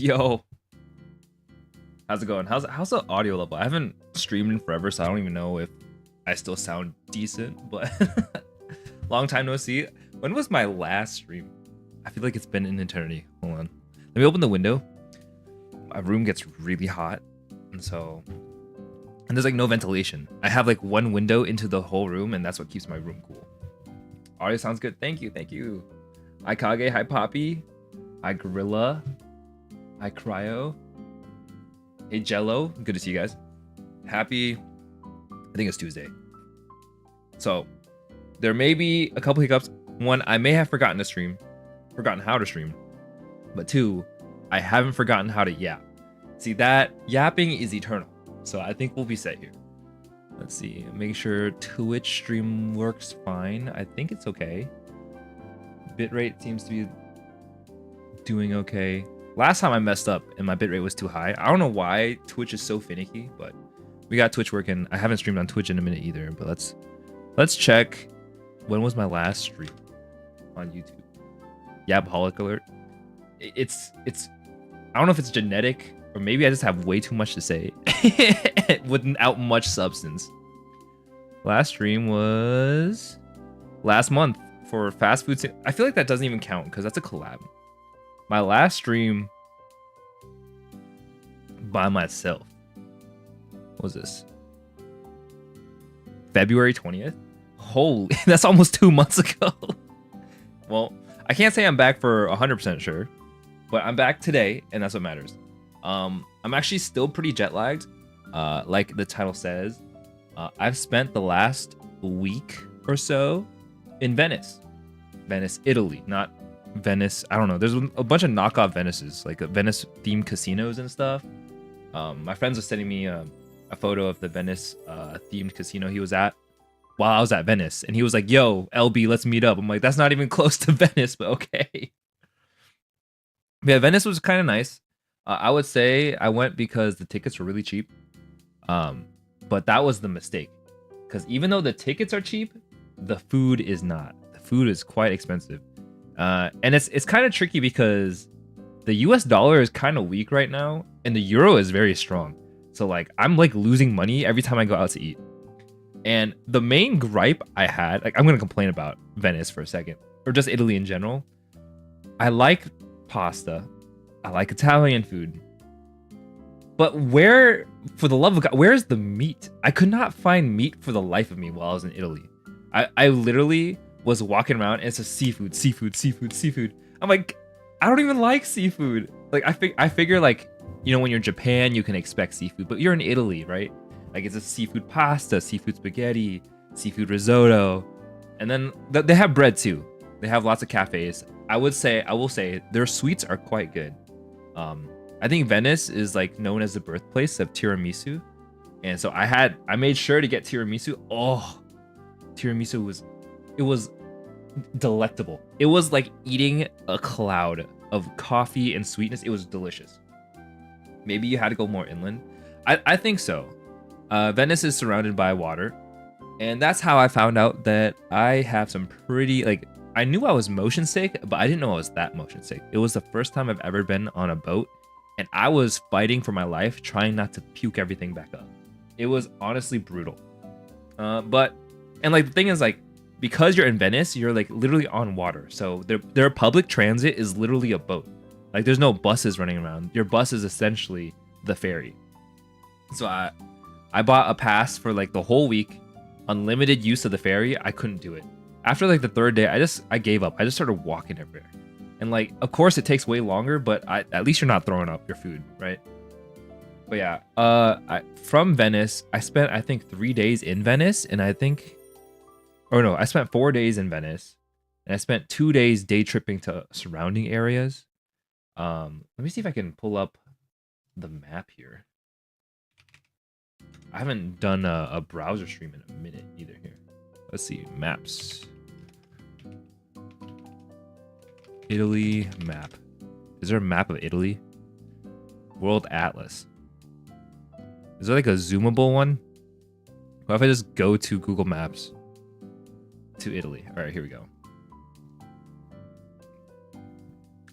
Yo, how's it going? How's the audio level? I haven't streamed in forever, so I don't even know if I still sound decent, but long time no see. When was my last stream? I feel like it's been an eternity. Hold on. Let me open the window. My room gets really hot, and there's like no ventilation. I have like one window into the whole room, and that's what keeps my room cool. Audio sounds good. Thank you, thank you. Hi Kage, hi Poppy, hi Gorilla, hi Cryo, hey Jello. Good to see you guys. Happy, I think it's Tuesday. So there may be a couple hiccups. One, I may have forgotten how to stream. But two, I haven't forgotten how to yap. See, that yapping is eternal. So I think we'll be set here. Let's see, make sure Twitch stream works fine. I think it's okay. Bitrate seems to be doing okay. Last time I messed up and my bitrate was too high. I don't know why Twitch is so finicky, but we got Twitch working. I haven't streamed on Twitch in a minute either, but let's check. When was my last stream on YouTube? Yapaholic alert. It's I don't know if it's genetic or maybe I just have way too much to say without much substance. Last stream was last month for fast food. I feel like that doesn't even count because that's a collab. My last stream by myself. What was this? February 20th? Holy, that's almost 2 months ago. Well, I can't say I'm back for 100% sure, but I'm back today, and that's what matters. I'm actually still pretty jet lagged, like the title says. I've spent the last week or so in Venice, Italy, not Venice. I don't know. There's a bunch of knockoff Venices, like Venice themed casinos and stuff. My friends were sending me a photo of the Venice themed casino he was at while I was at Venice, and he was like, "Yo, LB, let's meet up." I'm like, "That's not even close to Venice, but okay." Yeah, Venice was kind of nice. I would say I went because the tickets were really cheap. But that was the mistake. Because even though the tickets are cheap, the food is not. The food is quite expensive. And it's kind of tricky because the US dollar is kind of weak right now, and the euro is very strong. So like I'm like losing money every time I go out to eat. And the main gripe I had, like I'm gonna complain about Venice for a second, or just Italy in general. I like pasta. I like Italian food. But where, for the love of God, where's the meat? I could not find meat for the life of me while I was in Italy. I literally was walking around and it's a seafood. I'm like, I don't even like seafood. Like I figure like, you know, when you're in Japan, you can expect seafood, but you're in Italy, right? Like it's a seafood pasta, seafood spaghetti, seafood risotto. And then they have bread too. They have lots of cafes. I will say their sweets are quite good. I think Venice is like known as the birthplace of tiramisu. And so I made sure to get tiramisu. Oh, tiramisu was delectable. It was like eating a cloud of coffee and sweetness. It was delicious. Maybe you had to go more inland. I think so. Venice is surrounded by water. And that's how I found out that I have some pretty, like, I knew I was motion sick, but I didn't know I was that motion sick. It was the first time I've ever been on a boat, and I was fighting for my life, trying not to puke everything back up. It was honestly brutal. And like the thing is, like, because you're in Venice, you're like literally on water. So their public transit is literally a boat. Like there's no buses running around. Your bus is essentially the ferry. So I bought a pass for like the whole week, unlimited use of the ferry. I couldn't do it. After like the third day, I gave up. I just started walking everywhere. And like, of course it takes way longer, but at least you're not throwing up your food, right? But yeah, from Venice, I spent, I think 3 days in Venice, and I spent 4 days in Venice, and I spent 2 days day tripping to surrounding areas. Let me see if I can pull up the map here. I haven't done a browser stream in a minute either here. Let's see, maps. Italy map. Is there a map of Italy? World Atlas. Is there like a zoomable one? What if I just go to Google Maps to Italy? All right, here we go.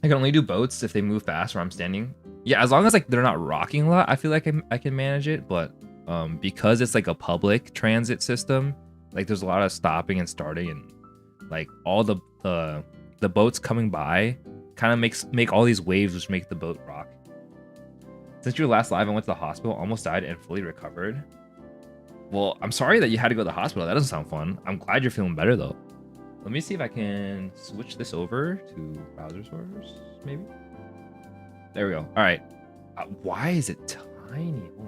I can only do boats if they move fast or I'm standing. Yeah, as long as like they're not rocking a lot, I feel like I can manage it. But because it's like a public transit system, like there's a lot of stopping and starting, and like all the boats coming by kind of make all these waves, which make the boat rock. Since your last live, I went to the hospital, almost died, and fully recovered. Well, I'm sorry that you had to go to the hospital. That doesn't sound fun. I'm glad you're feeling better though. Let me see if I can switch this over to browser source, maybe. There we go. All right. Why is it tiny? Hold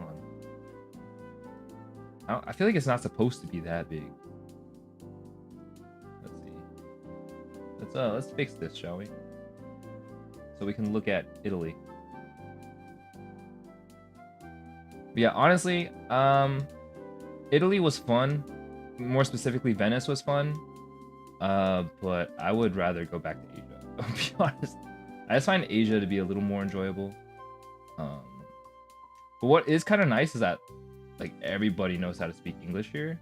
on. I feel like it's not supposed to be that big. Let's see. Let's fix this, shall we? So we can look at Italy. But yeah, honestly, Italy was fun. More specifically, Venice was fun. But I would rather go back to Asia. I'll be honest. I just find Asia to be a little more enjoyable. But what is kind of nice is that like everybody knows how to speak English here.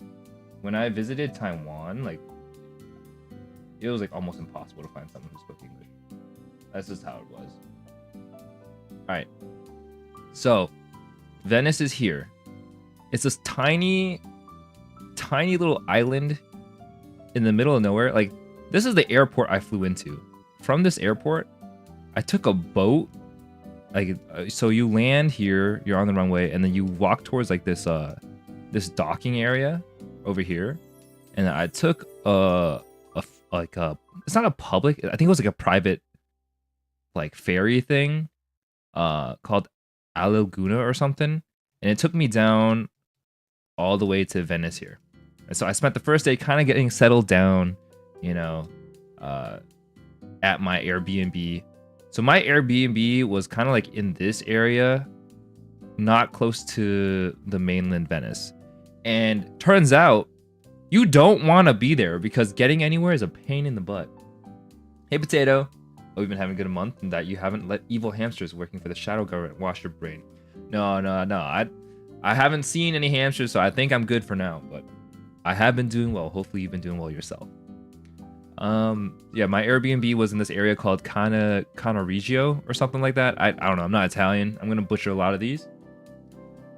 When I visited Taiwan, like it was like almost impossible to find someone who spoke English. That's just how it was. All right. So Venice is here. It's this tiny little island in the middle of nowhere. Like this is the airport I flew into. From this airport, I took a boat. Like so you land here, you're on the runway, and then you walk towards like this this docking area over here. And I took it's not a public, I think it was like a private like ferry thing called La Laguna or something, and it took me down all the way to Venice here. And so I spent the first day kind of getting settled down, you know, at my Airbnb. So my Airbnb was kind of like in this area, not close to the mainland Venice. And turns out you don't want to be there because getting anywhere is a pain in the butt. Hey, Potato. Oh, we've been having a good month and that you haven't let evil hamsters working for the shadow government wash your brain. No. I haven't seen any hamsters, so I think I'm good for now. But I have been doing well. Hopefully you've been doing well yourself. Yeah, my Airbnb was in this area called Cannaregio or something like that. I don't know. I'm not Italian. I'm gonna butcher a lot of these.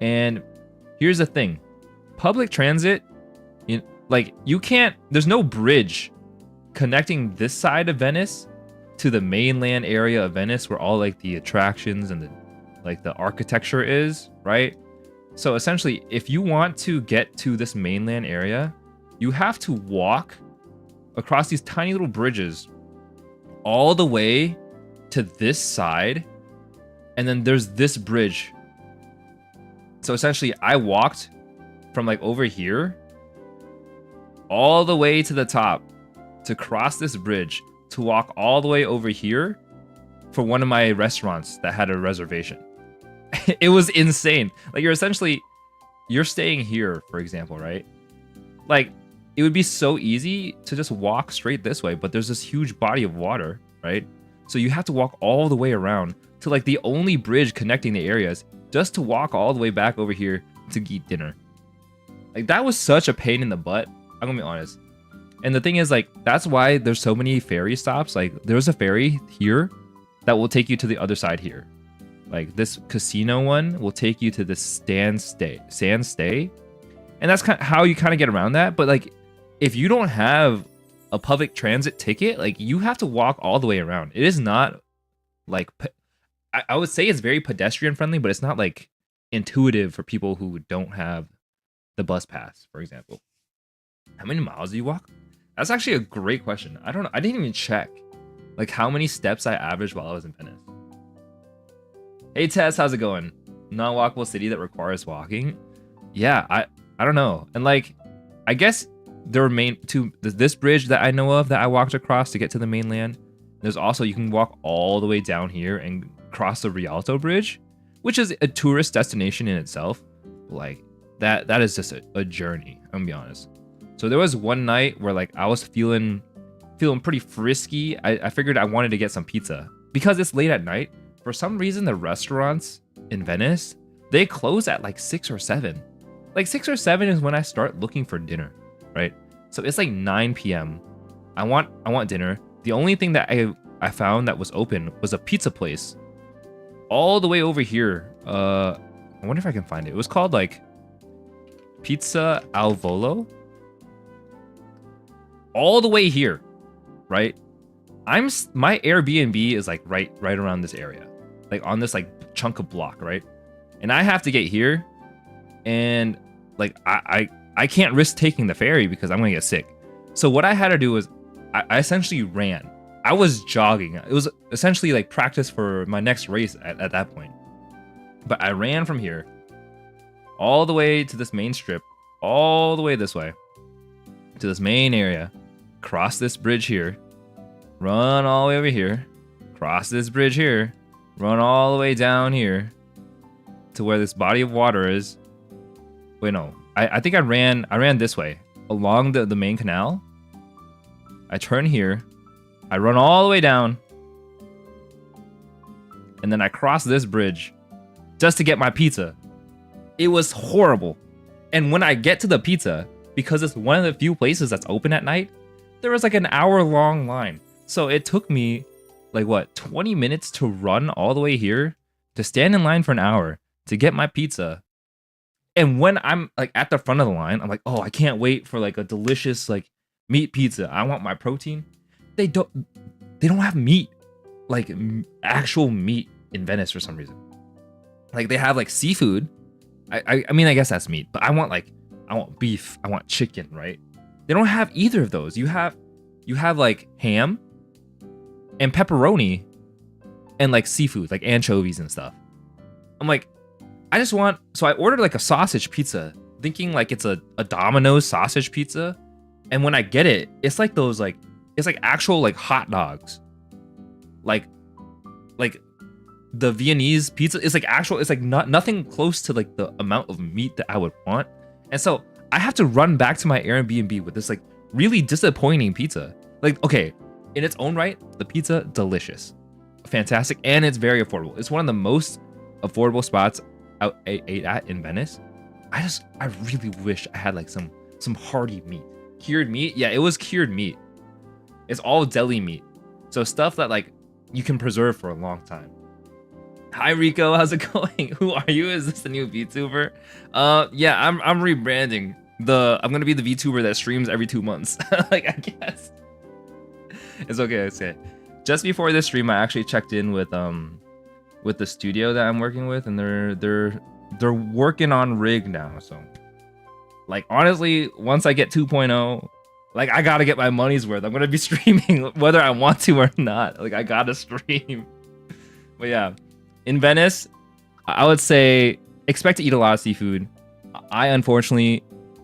And here's the thing. Public transit, you can't, there's no bridge connecting this side of Venice to the mainland area of Venice where all like the attractions and the architecture is, right? So essentially, if you want to get to this mainland area, you have to walk across these tiny little bridges all the way to this side, and then there's this bridge. So essentially, I walked from like over here all the way to the top to cross this bridge to walk all the way over here for one of my restaurants that had a reservation. It was insane. Like you're staying here, for example, right? Like it would be so easy to just walk straight this way, but there's this huge body of water, right? So you have to walk all the way around to like the only bridge connecting the areas just to walk all the way back over here to eat dinner. Like that was such a pain in the butt. I'm gonna be honest. And the thing is, like, that's why there's so many ferry stops. Like there's a ferry here that will take you to the other side here. Like this casino one will take you to the sand stay. And that's kind of how you kind of get around that. But like, if you don't have a public transit ticket, like you have to walk all the way around. It is not like, I would say it's very pedestrian friendly, but it's not like intuitive for people who don't have the bus pass, for example. How many miles do you walk? That's actually a great question. I don't know. I didn't even check like how many steps I averaged while I was in Venice. Hey Tess, how's it going? Non-walkable city that requires walking? Yeah, I don't know. And like, I guess there were this bridge that I know of that I walked across to get to the mainland. There's also, you can walk all the way down here and cross the Rialto Bridge, which is a tourist destination in itself. Like that is just a journey, I'm gonna be honest. So there was one night where like I was feeling pretty frisky. I figured I wanted to get some pizza because it's late at night. For some reason, the restaurants in Venice, they close at like 6 or 7. Like 6 or 7 is when I start looking for dinner, right? So it's like 9 p.m. I want dinner. The only thing that I found that was open was a pizza place all the way over here. I wonder if I can find it. It was called like Pizza al Volo. All the way here, right? My Airbnb is like right around this area, like on this like chunk of block, right? And I have to get here, and like I can't risk taking the ferry because I'm gonna get sick. So what I had to do was I essentially ran. I was jogging. It was essentially like practice for my next race at that point. But I ran from here all the way to this main strip, all the way this way to this main area, cross this bridge here, run all the way over here, cross this bridge here, run all the way down here to where this body of water is. Wait, no. I think I ran this way along the main canal. I turn here, I run all the way down, and then I cross this bridge just to get my pizza. It was horrible. And when I get to the pizza, because it's one of the few places that's open at night, there was like an hour-long line. So it took me like what, 20 minutes to run all the way here, to stand in line for an hour to get my pizza. And when I'm like at the front of the line, I'm like, oh, I can't wait for like a delicious like meat pizza. I want my protein. They don't have meat, like actual meat in Venice for some reason. Like they have like seafood. I mean, I guess that's meat, but I want beef, I want chicken, right? They don't have either of those. You have like ham and pepperoni and like seafood, like anchovies and stuff. I'm like, so I ordered like a sausage pizza, thinking like it's a Domino's sausage pizza. And when I get it, it's like those like, it's like actual like hot dogs. Like the Viennese pizza is like actual, it's like nothing close to like the amount of meat that I would want. And so I have to run back to my Airbnb with this like really disappointing pizza. Like, okay, in its own right, the pizza, delicious, fantastic, and it's very affordable. It's one of the most affordable spots I ate at in Venice. I really wish I had like some hearty meat. Cured meat? Yeah, it was cured meat. It's all deli meat. So stuff that like you can preserve for a long time. Hi Rico, how's it going? Who are you? Is this the new VTuber? Yeah, I'm rebranding. I'm gonna be the VTuber that streams every 2 months. Like, I guess. It's okay, it's okay. Just before this stream, I actually checked in with the studio that I'm working with, and they're working on rig now. So, like, honestly, once I get 2.0, like, I gotta get my money's worth. I'm gonna be streaming whether I want to or not. Like, I gotta stream. But yeah, in Venice, I would say expect to eat a lot of seafood. I unfortunately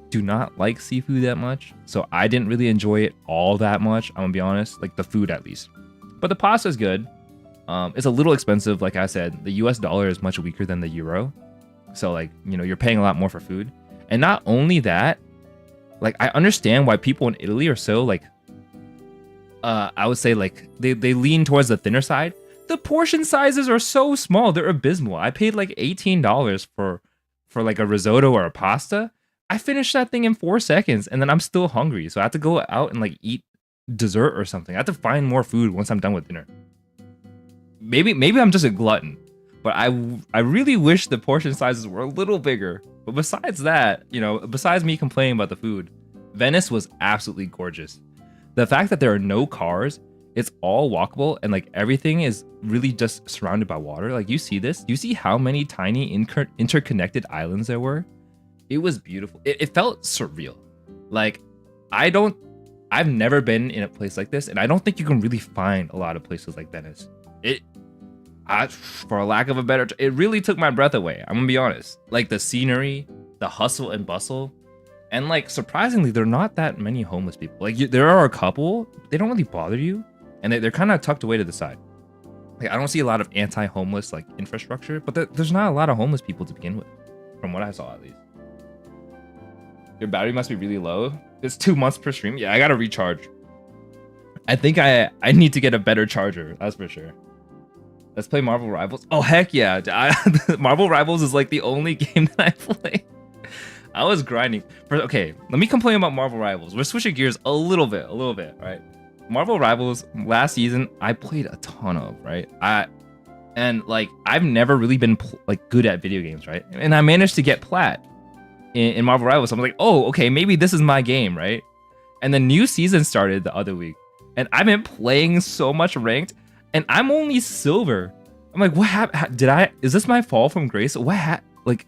do not like seafood that much, so I didn't really enjoy it all that much. I'm gonna be honest, like the food at least. But the pasta is good. It's a little expensive, like I said. The US dollar is much weaker than the euro, so like, you know, you're paying a lot more for food. And not only that, like, I understand why people in Italy are so like, I would say like they lean towards the thinner side. The portion sizes are so small, they're abysmal. I paid like $18 for like a risotto or a pasta. I finished that thing in 4 seconds, and then I'm still hungry, so I have to go out and like eat dessert or something. I have to find more food once I'm done with dinner. Maybe I'm just a glutton, but I really wish the portion sizes were a little bigger. But besides that, you know, besides me complaining about the food, Venice was absolutely gorgeous. The fact that there are no cars, it's all walkable, and like everything is really just surrounded by water. Like, you see this? You see how many tiny interconnected islands there were? It was beautiful. It felt surreal. Like, I've never been in a place like this, and I don't think you can really find a lot of places like Venice. For a lack of a better, it really took my breath away. I'm gonna be honest. Like, the scenery, the hustle and bustle, and like, surprisingly, there are not that many homeless people. Like, there are a couple, they don't really bother you, and they're kind of tucked away to the side. Like, I don't see a lot of anti-homeless like infrastructure, but there's not a lot of homeless people to begin with, from what I saw at least. Your battery must be really low. It's 2 months per stream. Yeah, I gotta recharge. I think I need to get a better charger. That's for sure. Let's play Marvel Rivals. Oh, heck yeah. Marvel Rivals is like the only game that I play. I was grinding. Okay, let me complain about Marvel Rivals. We're switching gears a little bit, right? Marvel Rivals, last season, I played a ton of, right? And like I've never really been like good at video games, right? And I managed to get plat in Marvel Rivals. So I'm like, oh, okay, maybe this is my game, right? And the new season started the other week, and I've been playing so much ranked, and I'm only silver. I'm like, what happened? Is this my fall from grace? Like,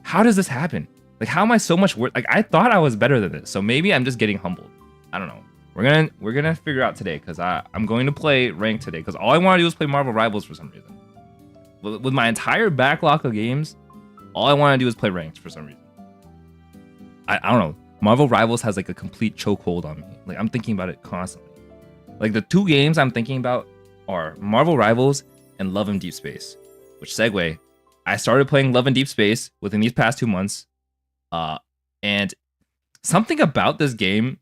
how does this happen? Like, how am I so much worse? Like, I thought I was better than this, so maybe I'm just getting humbled. I don't know. We're gonna figure out today, because I'm going to play ranked today, because all I want to do is play Marvel Rivals for some reason. With my entire backlog of games, all I want to do is play ranked for some reason. I don't know. Marvel Rivals has like a complete chokehold on me. Like I'm thinking about it constantly. Like the two games I'm thinking about are Marvel Rivals and Love and Deep Space. Which segue, I started playing Love and Deep Space within these past 2 months. And something about this game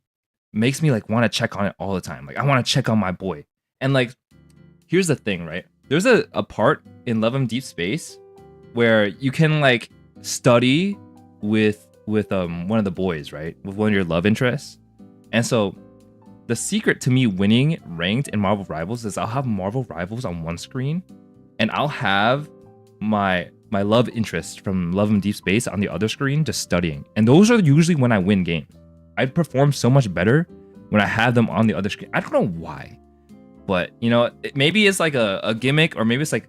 makes me like want to check on it all the time. Like I want to check on my boy. And like, here's the thing, right? There's a part in Love and Deep Space where you can like study with one of the boys, right? With one of your love interests. And so the secret to me winning ranked in Marvel Rivals is I'll have Marvel Rivals on one screen, and I'll have my love interest from Love and Deep Space on the other screen just studying. And those are usually when I win games. I perform so much better when I have them on the other screen. I don't know why. But, you know, maybe it's like a gimmick, or maybe it's like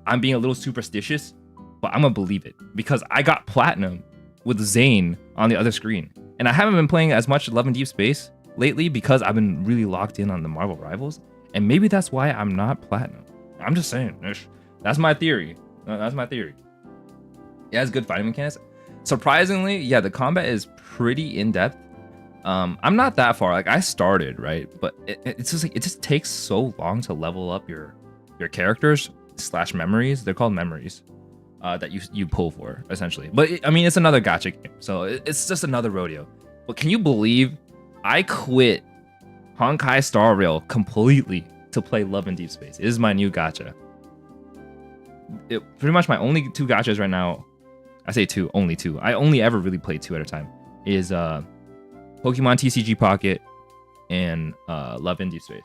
I'm being a little superstitious, but I'm gonna believe it because I got platinum with Zane on the other screen. And I haven't been playing as much Love and Deep Space lately because I've been really locked in on the Marvel Rivals. And maybe that's why I'm not platinum. I'm just saying. That's my theory. That's my theory. It has good fighting mechanics. Surprisingly, yeah, the combat is pretty in-depth. I'm not that far. Like I started, right? But it's just like it just takes so long to level up your characters / memories. They're called memories that you pull for essentially. But I mean, it's another gacha game, so it's just another rodeo. But can you believe I quit Honkai Star Rail completely to play Love and Deep Space? It is my new gacha. Pretty much my only 2 gachas right now. I say 2, only 2. I only ever really play 2 at a time. Is Pokemon TCG Pocket and Love and Deep Space.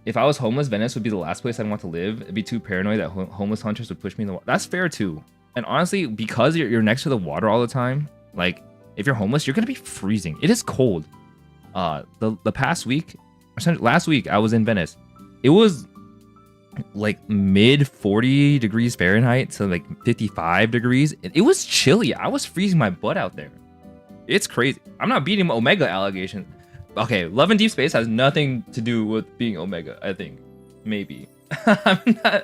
If I was homeless, Venice would be the last place I'd want to live. It'd be too paranoid that homeless hunters would push me in the water. That's fair too. And honestly, because you're next to the water all the time, like if you're homeless, you're gonna be freezing. It is cold. The past week, last week, I was in Venice. It was like mid 40 degrees Fahrenheit to like 55 degrees. It was chilly. I was freezing my butt out there. It's crazy. I'm not beating Omega allegations. Okay, Love and Deep Space has nothing to do with being Omega, I think. Maybe.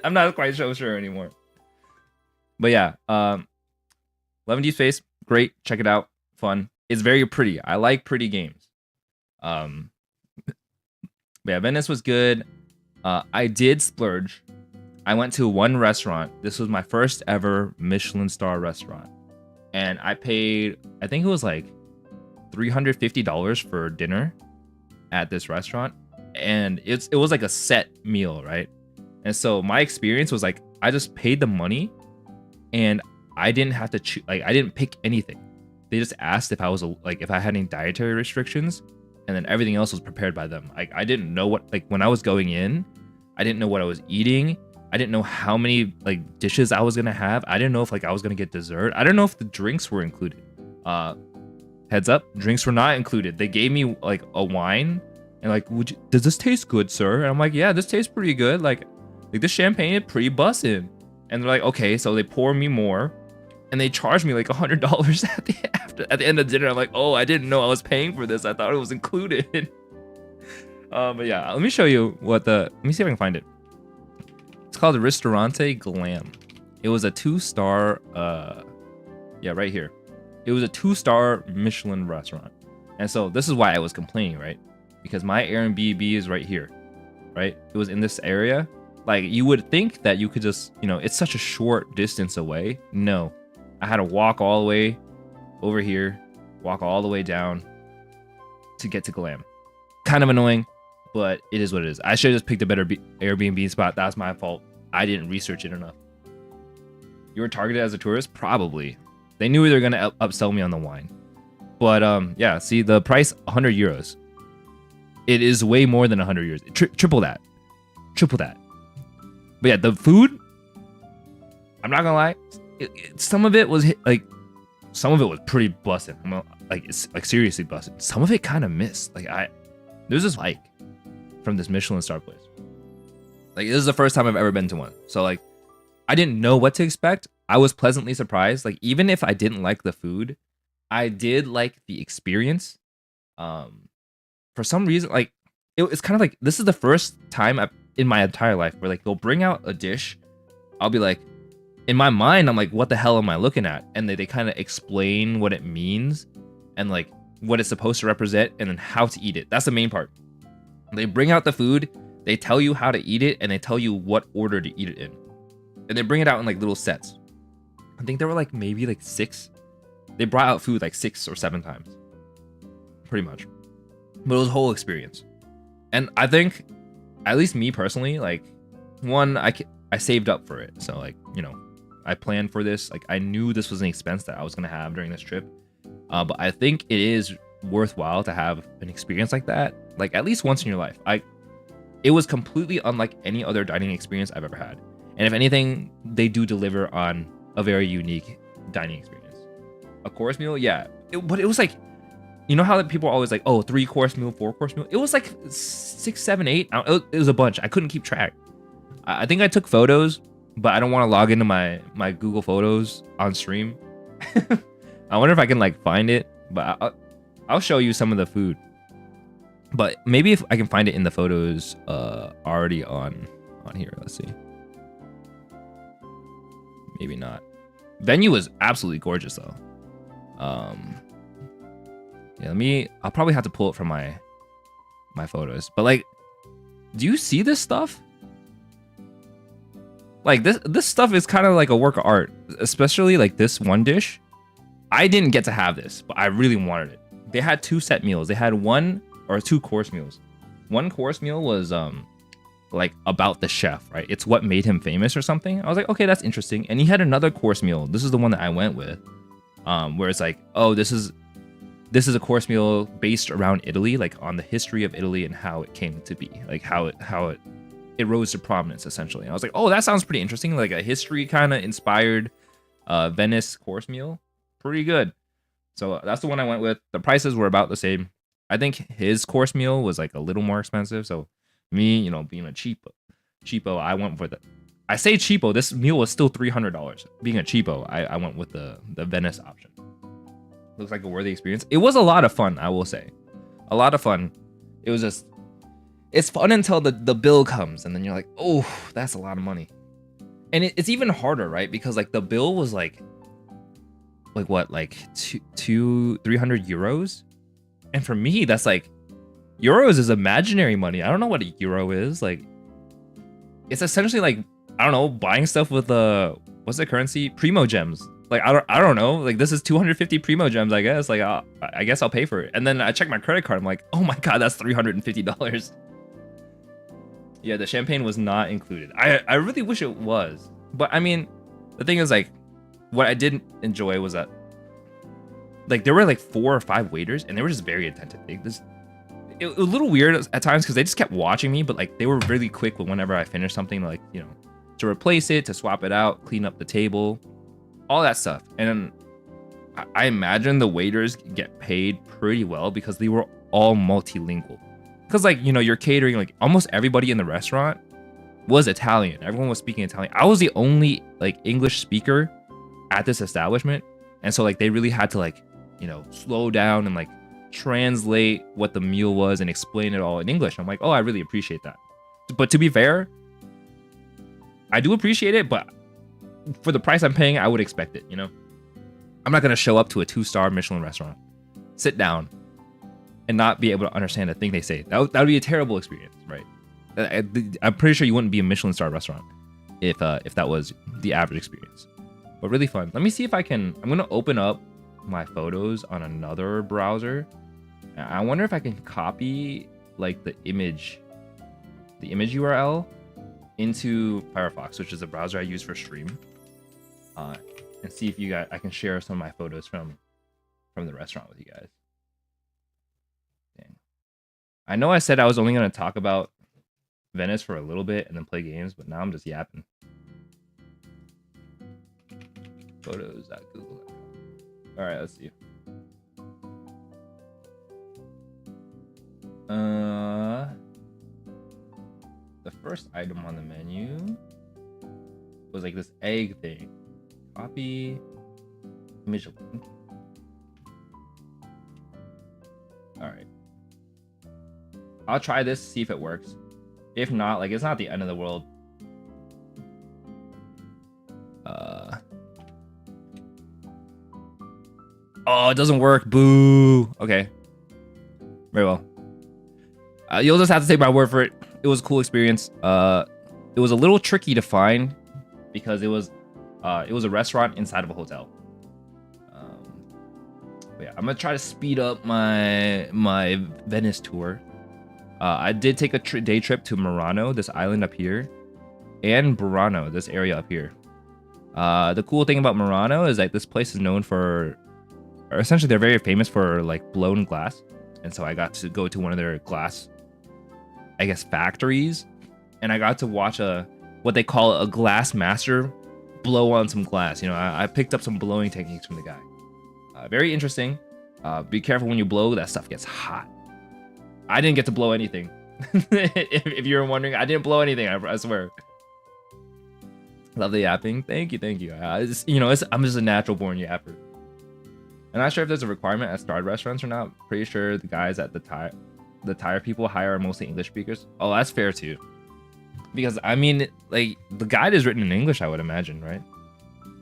I'm not quite so sure anymore. But yeah, Love and Deep Space, great. Check it out. Fun. It's very pretty. I like pretty games. But yeah, Venice was good. I did splurge. I went to one restaurant. This was my first ever Michelin star restaurant. And I paid, I think it was like $350 for dinner at this restaurant. And it was like a set meal, right? And so my experience was like, I just paid the money and I didn't have to choose, like I didn't pick anything. They just asked if I was if I had any dietary restrictions, and then everything else was prepared by them. Like I didn't know what, like when I was going in, I didn't know what I was eating. I didn't know how many like dishes I was gonna have. I didn't know if like I was gonna get dessert. I don't know if the drinks were included. Heads up, drinks were not included. They gave me like a wine and like, does this taste good, sir? And I'm like, yeah, this tastes pretty good. Like this champagne is pretty bussin'. And they're like, okay, so they pour me more, and they charged me like $100 at the end of dinner. I'm like, oh, I didn't know I was paying for this. I thought it was included. But yeah, let me show you let me see if I can find it. It's called Ristorante Glam. It was a 2-star, yeah, right here. It was a 2-star Michelin restaurant. And so this is why I was complaining, right? Because my Airbnb is right here, right? It was in this area. Like you would think that you could just, you know, it's such a short distance away. No, I had to walk all the way over here, walk all the way down to get to Glam. Kind of annoying, but it is what it is. I should have just picked a better Airbnb spot. That's my fault. I didn't research it enough. You were targeted as a tourist? Probably. They knew they were going to upsell me on the wine. But yeah, see the price, 100 euros. It is way more than 100 euros. Triple that. triple that. But yeah, the food, I'm not gonna lie, some of it was some of it was pretty busted. It's like seriously busted. Some of it kind of missed. There's this from this Michelin star place. Like, this is the first time I've ever been to one. So like, I didn't know what to expect. I was pleasantly surprised. Like, even if I didn't like the food, I did like the experience. For some reason, like, it's kind of like, this is the first time in my entire life where like they'll bring out a dish. I'll be like, in my mind, I'm like, what the hell am I looking at? And they kind of explain what it means and like what it's supposed to represent and then how to eat it. That's the main part. They bring out the food, they tell you how to eat it, and they tell you what order to eat it in. And they bring it out in like little sets. I think there were like maybe like 6. They brought out food like 6 or 7 times. Pretty much. But it was a whole experience. And I think, at least me personally, like, one, I saved up for it. So like, you know, I planned for this. Like, I knew this was an expense that I was gonna have during this trip. But I think it is worthwhile to have an experience like that, like at least once in your life. It was completely unlike any other dining experience I've ever had. And if anything, they do deliver on a very unique dining experience. A course meal, yeah. But it was like, you know how people are always like, oh, 3-course meal, 4-course meal? It was like 6, 7, 8. It was a bunch. I couldn't keep track. I think I took photos, but I don't want to log into my Google Photos on stream. I wonder if I can like find it, but I'll show you some of the food. But maybe if I can find it in the photos already on here. Let's see. Maybe not. Venue was absolutely gorgeous though. Yeah, I'll probably have to pull it from my photos. But like, do you see this stuff? Like this stuff is kind of like a work of art, especially like this one dish. I didn't get to have this, but I really wanted it. They had 2 set meals. They had 1 or 2 course meals. 1 course meal was like about the chef, right? It's what made him famous or something. I was like, okay, that's interesting. And he had another course meal. This is the one that I went with, where it's like, oh, this is a course meal based around Italy, like on the history of Italy and how it came to be, like how it rose to prominence essentially. And I was like, oh, that sounds pretty interesting, like a history kind of inspired Venice course meal. Pretty good. So that's the one I went with. The prices were about the same. I think his course meal was like a little more expensive. So me, you know, being a cheapo, I went with it. I say cheapo, this meal was still $300. Being a cheapo, I went with the Venice option. Looks like a worthy experience. It was a lot of fun, I will say. A lot of fun. It was just, it's fun until the bill comes and then you're like, oh, that's a lot of money. And it's even harder, right? Because like the bill was like what, like 300 euros? And for me, that's like, euros is imaginary money. I don't know what a euro is. Like, it's essentially like, I don't know, buying stuff with what's the currency? Primo gems. Like, I don't know. Like, this is 250 Primo gems, I guess. Like, I guess I'll pay for it. And then I check my credit card. I'm like, oh my God, that's $350. Yeah, the champagne was not included. I really wish it was. But I mean, the thing is, like, what I didn't enjoy was that, like, there were like 4 or 5 waiters and they were just very attentive. It was a little weird at times because they just kept watching me, but like they were really quick with whenever I finished something, like, you know, to replace it, to swap it out, clean up the table, all that stuff. And I imagine the waiters get paid pretty well because they were all multilingual. Because, like, you know, you're catering, like almost everybody in the restaurant was Italian. Everyone was speaking Italian. I was the only like English speaker at this establishment. And so like they really had to, like, you know, slow down and like translate what the meal was and explain it all in English. I'm like, oh, I really appreciate that. But to be fair, I do appreciate it, but for the price I'm paying, I would expect it, you know? I'm not gonna show up to a 2-star Michelin restaurant, sit down, and not be able to understand a thing they say. That would be a terrible experience, right? I'm pretty sure you wouldn't be a Michelin star restaurant if that was the average experience. But really fun. Let me see if I can. I'm gonna open up my photos on another browser. I wonder if I can copy like the image URL into Firefox, which is the browser I use for stream, and see if I can share some of my photos from the restaurant with you guys. Dang. I know I said I was only going to talk about Venice for a little bit and then play games, but now I'm just yapping. Photos.google. All right, let's see. The first item on the menu was like this egg thing. Copy image link. All right. I'll try this, see if it works. If not, like, it's not the end of the world. Oh, it doesn't work. Boo. Okay. Very well. You'll just have to take my word for it. It was a cool experience. It was a little tricky to find because it was a restaurant inside of a hotel. But yeah, I'm gonna try to speed up my Venice tour. I did take a day trip to Murano, this island up here, and Burano, this area up here. The cool thing about Murano is that this place is known for, or essentially they're very famous for like blown glass. And so I got to go to one of their glass, I guess, factories, and I got to watch what they call a glass master blow on some glass. You know, I picked up some blowing techniques from the guy. Very interesting. Be careful when you blow, that stuff gets hot. I didn't get to blow anything. if you were wondering, I didn't blow anything, I swear. Love the yapping. Thank you. I'm just a natural born yapper. I'm not sure if there's a requirement at starred restaurants or not. Pretty sure the guys at the tire people hire mostly English speakers. Oh, that's fair too. Because I mean, like, the guide is written in English, I would imagine, right?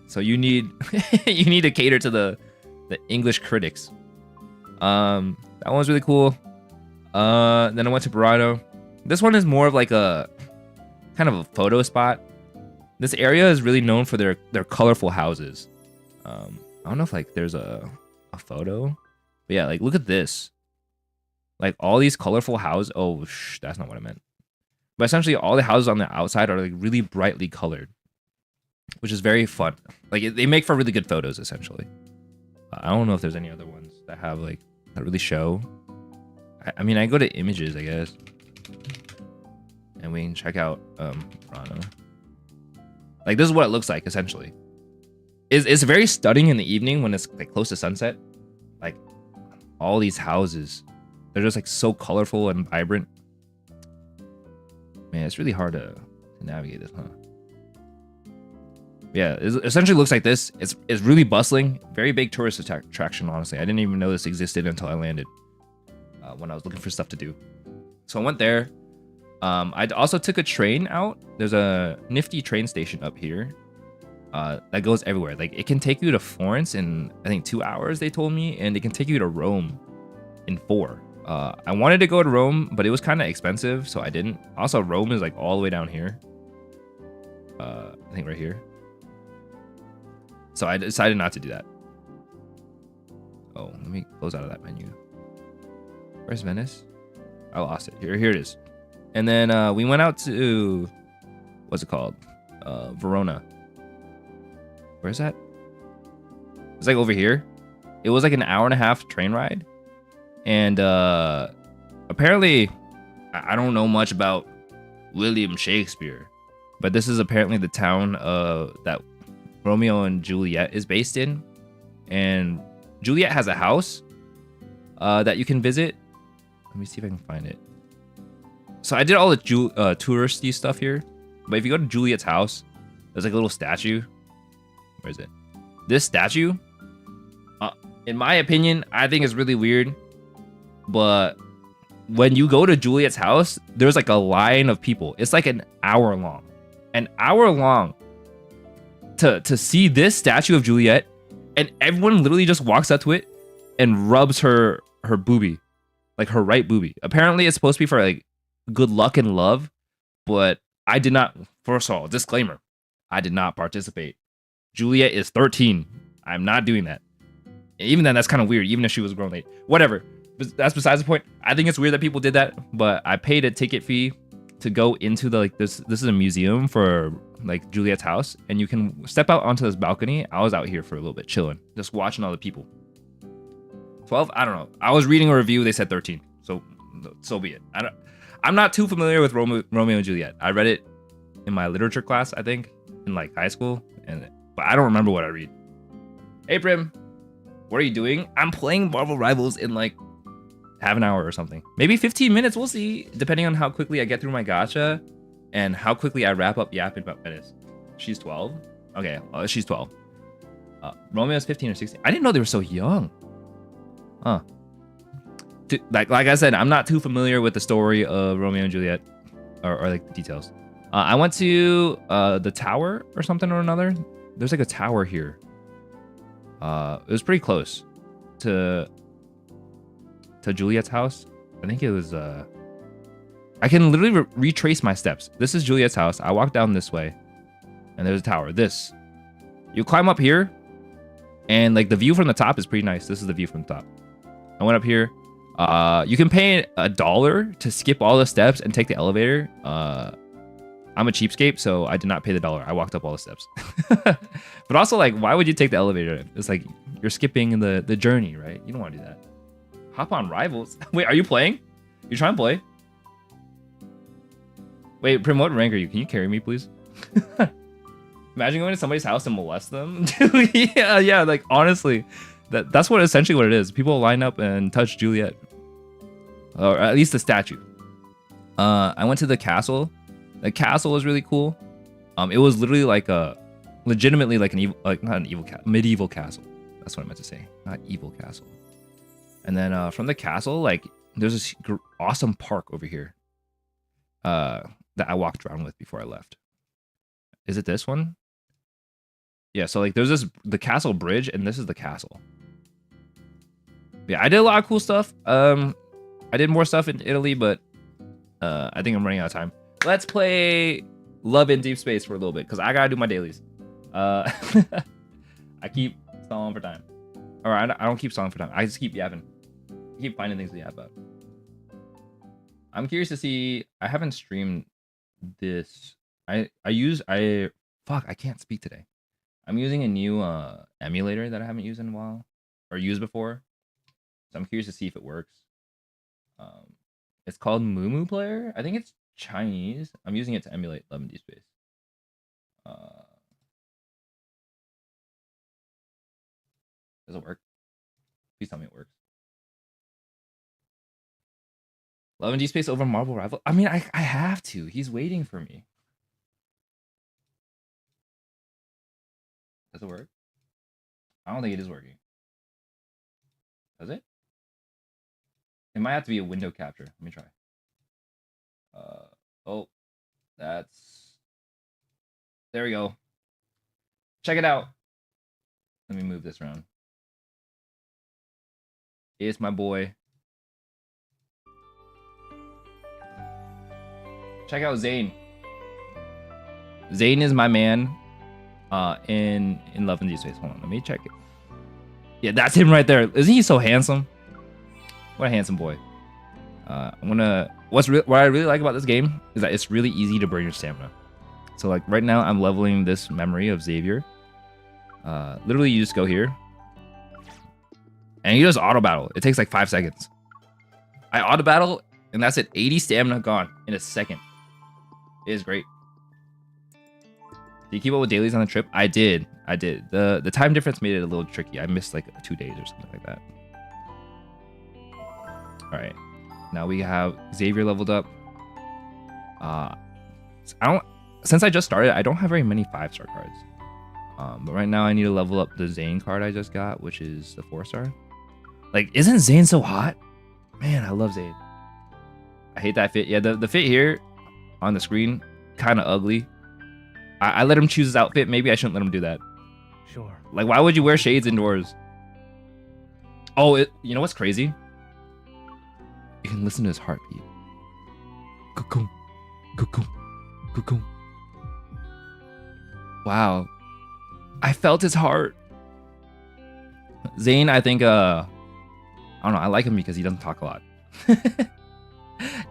So you need you need to cater to the English critics. That one was really cool. Then I went to Burano. This one is more of like a kind of a photo spot. This area is really known for their colorful houses. I don't know if like there's a photo, but yeah, like look at this. Like all these colorful houses. Oh, that's not what I meant. But essentially, all the houses on the outside are like really brightly colored, which is very fun. Like they make for really good photos, essentially. I don't know if there's any other ones that have like that really show. I mean, I go to images, I guess, and we can check out Toronto. Like this is what it looks like essentially. It's very stunning in the evening when it's like close to sunset. Like all these houses, they're just like so colorful and vibrant. Man, it's really hard to navigate this, huh? Yeah, it essentially looks like this. It's really bustling, very big tourist attraction. Honestly, I didn't even know this existed until I landed. When I was looking for stuff to do, so I went there. I also took a train out. There's a nifty train station up here that goes everywhere. Like it can take you to Florence in I think 2 hours, they told me, and it can take you to Rome in 4. I wanted to go to Rome, but it was kind of expensive, so I didn't. Also, Rome is like all the way down here. I think right here. So I decided not to do that. Oh, let me close out of that menu. Where's Venice? I lost it. Here it is. And then we went out to, what's it called? Verona. Where's that? It's like over here. It was like an 1.5-hour train ride. And apparently, I don't know much about William Shakespeare, but this is apparently the town that Romeo and Juliet is based in. And Juliet has a house that you can visit. Let me see if I can find it. So I did all the touristy stuff here, but if you go to Juliet's house, there's like a little statue. Where is it? This statue, in my opinion, I think is really weird. But when you go to Juliet's house, there's like a line of people. It's like an hour long. To see this statue of Juliet, and everyone literally just walks up to it and rubs her boobie, like her right boobie. Apparently, it's supposed to be for like good luck and love, but I did not. First of all, disclaimer: I did not participate. Juliet is 13. I'm not doing that. Even then, that's kind of weird. Even if she was a grown lady, whatever. But that's besides the point. I think it's weird that people did that, but I paid a ticket fee to go into the like this. This is a museum for like Juliet's house, and you can step out onto this balcony. I was out here for a little bit, chilling, just watching all the people. 12? I don't know. I was reading a review. They said 13. So be it. I'm not too familiar with Romeo and Juliet. I read it in my literature class, I think, in like high school, but I don't remember what I read. Hey Prim, what are you doing? I'm playing Marvel Rivals in like half an hour or something. Maybe 15 minutes, we'll see, depending on how quickly I get through my gacha and how quickly I wrap up yapping about Venice. She's 12? Okay, she's 12. Romeo's 15 or 16. I didn't know they were so young. Huh. Like I said, I'm not too familiar with the story of Romeo and Juliet or like the details. I went to the tower or something or another. There's like a tower here. It was pretty close to Juliet's house. I think it was I can literally retrace my steps. This is Juliet's house. I walk down this way and there's a tower. This, you climb up here and like the view from the top is pretty nice. This is the view from the top. I went up here. You can pay $1 to skip all the steps and take the elevator. I'm a cheapskate, so I did not pay the $1. I walked up all the steps. But also, like, why would you take the elevator? It's like you're skipping the journey, right? You don't want to do that. Hop on Rivals. Wait, are you playing? You trying to play? Wait, Prim, what rank are you? Can you carry me, please? Imagine going to somebody's house and molest them. yeah. Like honestly, that's what essentially what it is. People line up and touch Juliet, or at least the statue. I went to the castle. The castle was really cool. It was literally like legitimately like an evil, like not an evil medieval castle. That's what I meant to say, not evil castle. And then from the castle, like there's this awesome park over here that I walked around with before I left. Is it this one? Yeah, so like there's the castle bridge, and this is the castle. Yeah, I did a lot of cool stuff. I did more stuff in Italy, but I think I'm running out of time. Let's play Love in Deep Space for a little bit, because I gotta do my dailies. I keep stalling for time. Or I don't keep stalling for time. I just keep yapping. I keep finding things to yap about. I'm curious to see. I haven't streamed this. I can't speak today. I'm using a new emulator that I haven't used in a while or used before. So I'm curious to see if it works. It's called Mumu Player. I think it's Chinese. I'm using it to emulate Love in Deep Space. Does it work? Please tell me it works. Love in Deep Space over Marvel Rival. I mean, I have to. He's waiting for me. Does it work? I don't think it is working. Does it? It might have to be a window capture. Let me try. Oh, that's... There we go. Check it out. Let me move this around. It's my boy. Check out Zane. Zane is my man in Love in Deep Space. Hold on, let me check it. Yeah, that's him right there. Isn't he so handsome? What a handsome boy. What I really like about this game is that it's really easy to burn your stamina. So like right now I'm leveling this memory of Xavier. Literally you just go here and you just auto battle. It takes like 5 seconds. I auto battle and that's it. 80 stamina gone in a second. It is great. Did you keep up with dailies on the trip? I did. The time difference made it a little tricky. I missed like 2 days or something like that. All right, now we have Xavier leveled up. Since I just started, I don't have very many 5-star cards. But right now I need to level up the Zane card I just got, which is the 4-star. Like, isn't Zane so hot? Man, I love Zane. I hate that fit. Yeah, the fit here on the screen, kind of ugly. I let him choose his outfit. Maybe I shouldn't let him do that. Sure. Like, why would you wear shades indoors? Oh, you know what's crazy? You can listen to his heartbeat. Cuckoo, cuckoo, cuckoo. Wow, I felt his heart. Zane, I think, I don't know. I like him because he doesn't talk a lot,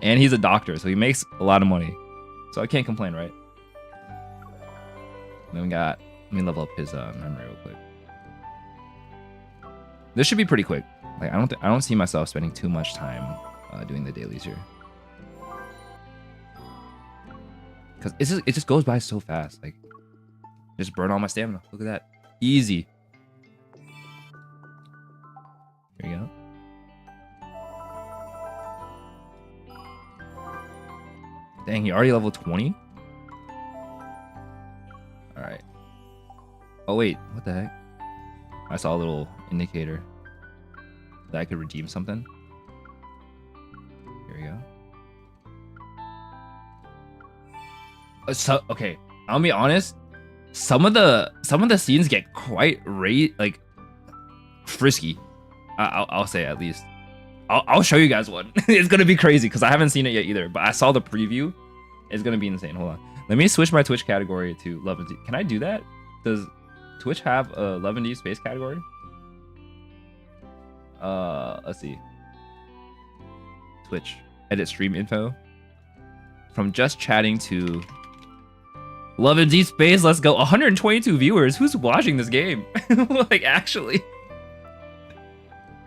and he's a doctor, so he makes a lot of money. So I can't complain, right? And then we got. Let me level up his memory real quick. This should be pretty quick. Like I don't see myself spending too much time doing the dailies here. because it just goes by so fast. Like, just burn all my stamina. Look at that, easy. Here you go. Dang, he already level 20. All right. Oh wait, what the heck? I saw a little indicator that I could redeem something. Here we go. So okay, I'll be honest. Some of the scenes get quite like frisky. I'll say at least. I'll show you guys one. It's gonna be crazy because I haven't seen it yet either. But I saw the preview. It's gonna be insane. Hold on. Let me switch my Twitch category to Love and Deep. Can I do that? Does Twitch have a Love and Deep space category? Let's see. Twitch. Edit stream info. From just chatting to Love and Deep space. Let's go. 122 viewers. Who's watching this game? Like actually.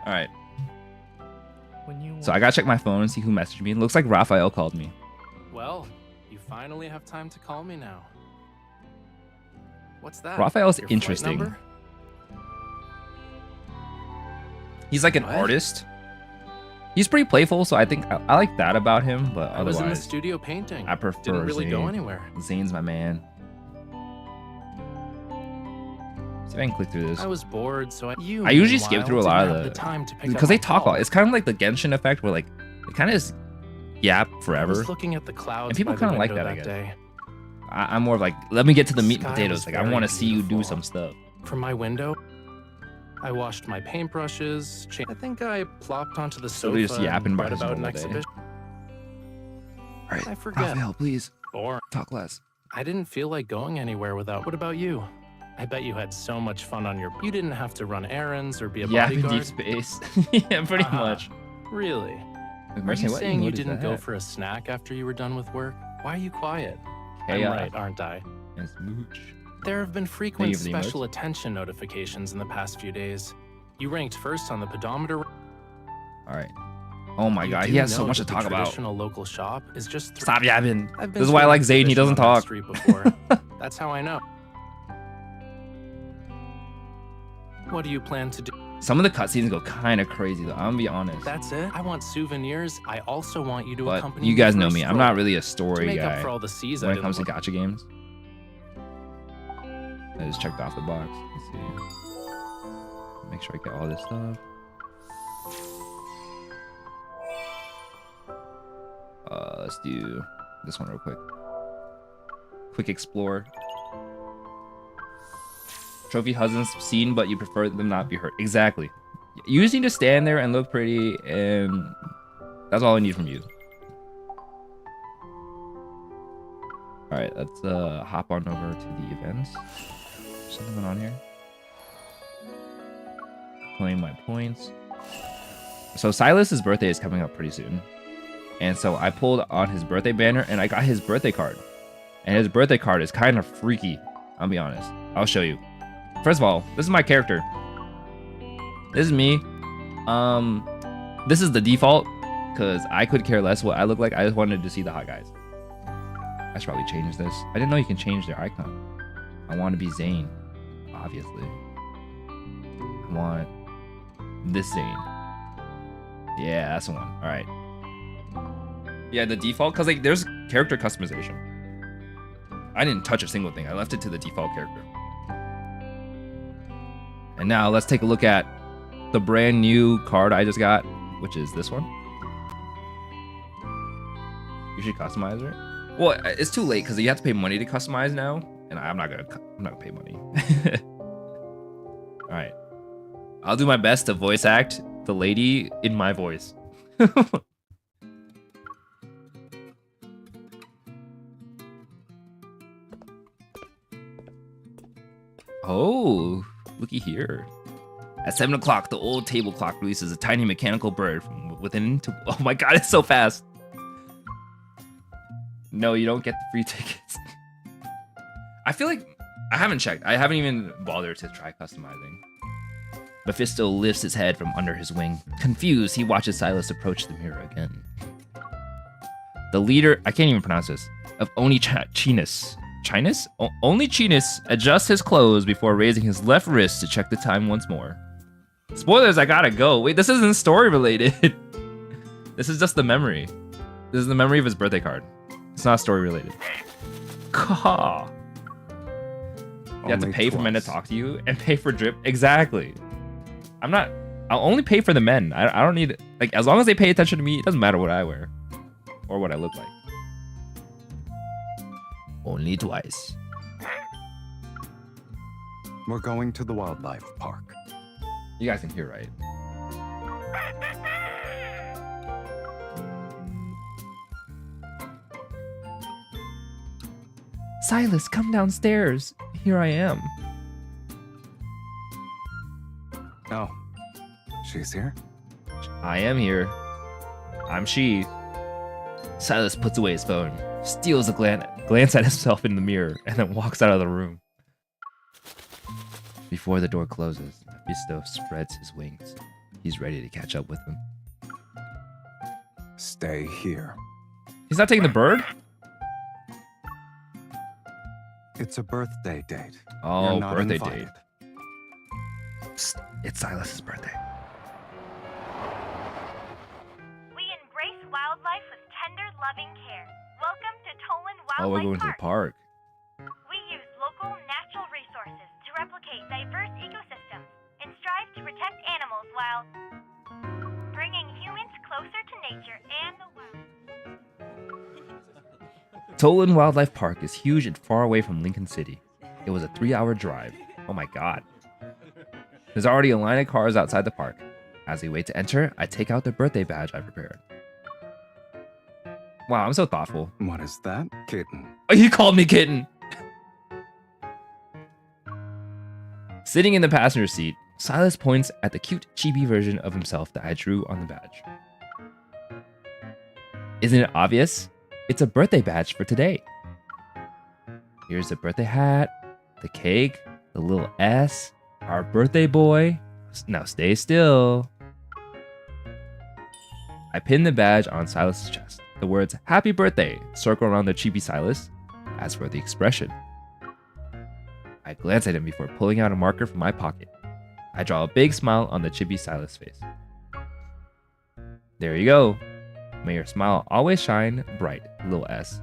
All right. So I gotta check my phone and see who messaged me. It looks like Raphael called me. Well, you finally have time to call me now. What's that? Raphael's Your interesting. He's like an artist. He's pretty playful, so I think I like that about him. But I was in the otherwise, studio painting. I prefer Didn't really Zane. go anywhere. Zane's my man. See if I can click through this. I was bored, so I usually skip through a lot of the time to pick because they talk a lot. It's kind of like the Genshin effect, where like it kind of just yap forever. I was looking at the clouds, and people kind of like that. I guess. Day. I'm more of like, let me get to the meat and Sky potatoes. was Like I very want to see you do beautiful. some stuff. From my window, I washed my paintbrushes. I think I plopped onto the sofa just yapping and by read his about an normal day. exhibition. All right, I forget. Raphael, please Or talk less. I didn't feel like going anywhere without. What about you? I bet you had so much fun on your. You didn't have to run errands or be a Yeah, in bodyguard. deep space. Yeah, pretty much. Really? Wait, Are Mercy, you what saying you emote is didn't go that? for a snack after you were done with work? Why are you quiet? Hey, I'm right, aren't I? and Smooch. There have been frequent for the special emotes. attention notifications in the past few days. You ranked first on the pedometer. All right. Oh my You god, do he has so know much to that the talk about. Traditional local shop is just. Stop yapping. I've been This is why I to like an Zane. He exhibition doesn't on that talk. street before. That's how I know. What do you plan to do? Some of the cutscenes go kind of crazy though. I'm gonna be honest. That's it. I want souvenirs. I also want you to But accompany you guys for know a me. I'm stroll not really a to story make up guy for all the C's I when it didn't comes to look- gacha games. I just checked off the box. Let's see. Make sure I get all this stuff. Let's do this one real quick. Quick explore. Trophy husbands seen, but you prefer them not be hurt. Exactly. You just need to stand there and look pretty, and that's all I need from you. All right, let's hop on over to the events. Something on here. Claim my points. So Silas's birthday is coming up pretty soon, and so I pulled on his birthday banner, and I got his birthday card. And his birthday card is kind of freaky. I'll be honest. I'll show you. First of all, this is my character. This is me. This is the default because I could care less what I look like. I just wanted to see the hot guys. I should probably change this. I didn't know you can change their icon. I want to be Zane, obviously. I want this Zane. Yeah, that's the one. All right. Yeah, the default, because like there's character customization. I didn't touch a single thing. I left it to the default character. And now let's take a look at the brand new card I just got, which is this one. You should customize it. Well, it's too late because you have to pay money to customize now, and I'm not gonna pay money. All right, I'll do my best to voice act the lady in my voice. Oh, looky here. At 7 o'clock, the old table clock releases a tiny mechanical bird from within to... Oh my god, it's so fast. No, you don't get the free tickets. I feel like... I haven't checked. I haven't even bothered to try customizing. Mephisto lifts his head from under his wing. Confused, he watches Silas approach the mirror again. The leader... I can't even pronounce this. of Oni Chinas. Chinas? Only Chinas adjusts his clothes before raising his left wrist to check the time once more. Spoilers, I gotta go. Wait, this isn't story related. This is just the memory. This is the memory of his birthday card. It's not story related. Caw. You have to pay for men to talk to you and pay for drip. Exactly. I'll only pay for the men. I don't need, like, as long as they pay attention to me, it doesn't matter what I wear or what I look like. Only twice. We're going to the wildlife park. You guys can hear, right? Silas, come downstairs. Here I am. Oh, she's here? I am here. I'm she. Silas puts away his phone, steals a glance at himself in the mirror, and then walks out of the room. Before the door closes, Mephisto spreads his wings. He's ready to catch up with him. Stay here. He's not taking the bird? It's a birthday date. Oh, You're not birthday invited. date. Psst, it's Silas's birthday. We embrace wildlife with tender, loving care. Welcome to Tolan Wildlife Oh, we're going to the park. We use local natural resources to replicate diverse ecosystems and strive to protect animals while bringing humans closer to nature and the wild. Tolan Wildlife Park is huge and far away from Lincoln City. It was a 3-hour drive. Oh my god. There's already a line of cars outside the park. As we wait to enter, I take out the birthday badge I prepared. Wow, I'm so thoughtful. What is that? Kitten. Oh, you called me kitten! Sitting in the passenger seat, Silas points at the cute chibi version of himself that I drew on the badge. Isn't it obvious? It's a birthday badge for today. Here's the birthday hat, the cake, the little S, our birthday boy. Now stay still. I pin the badge on Silas's chest. The words "Happy Birthday" circle around the chibi Silas. As for the expression, I glance at him before pulling out a marker from my pocket. I draw a big smile on the chibi Silas face. There you go. May your smile always shine bright, little S.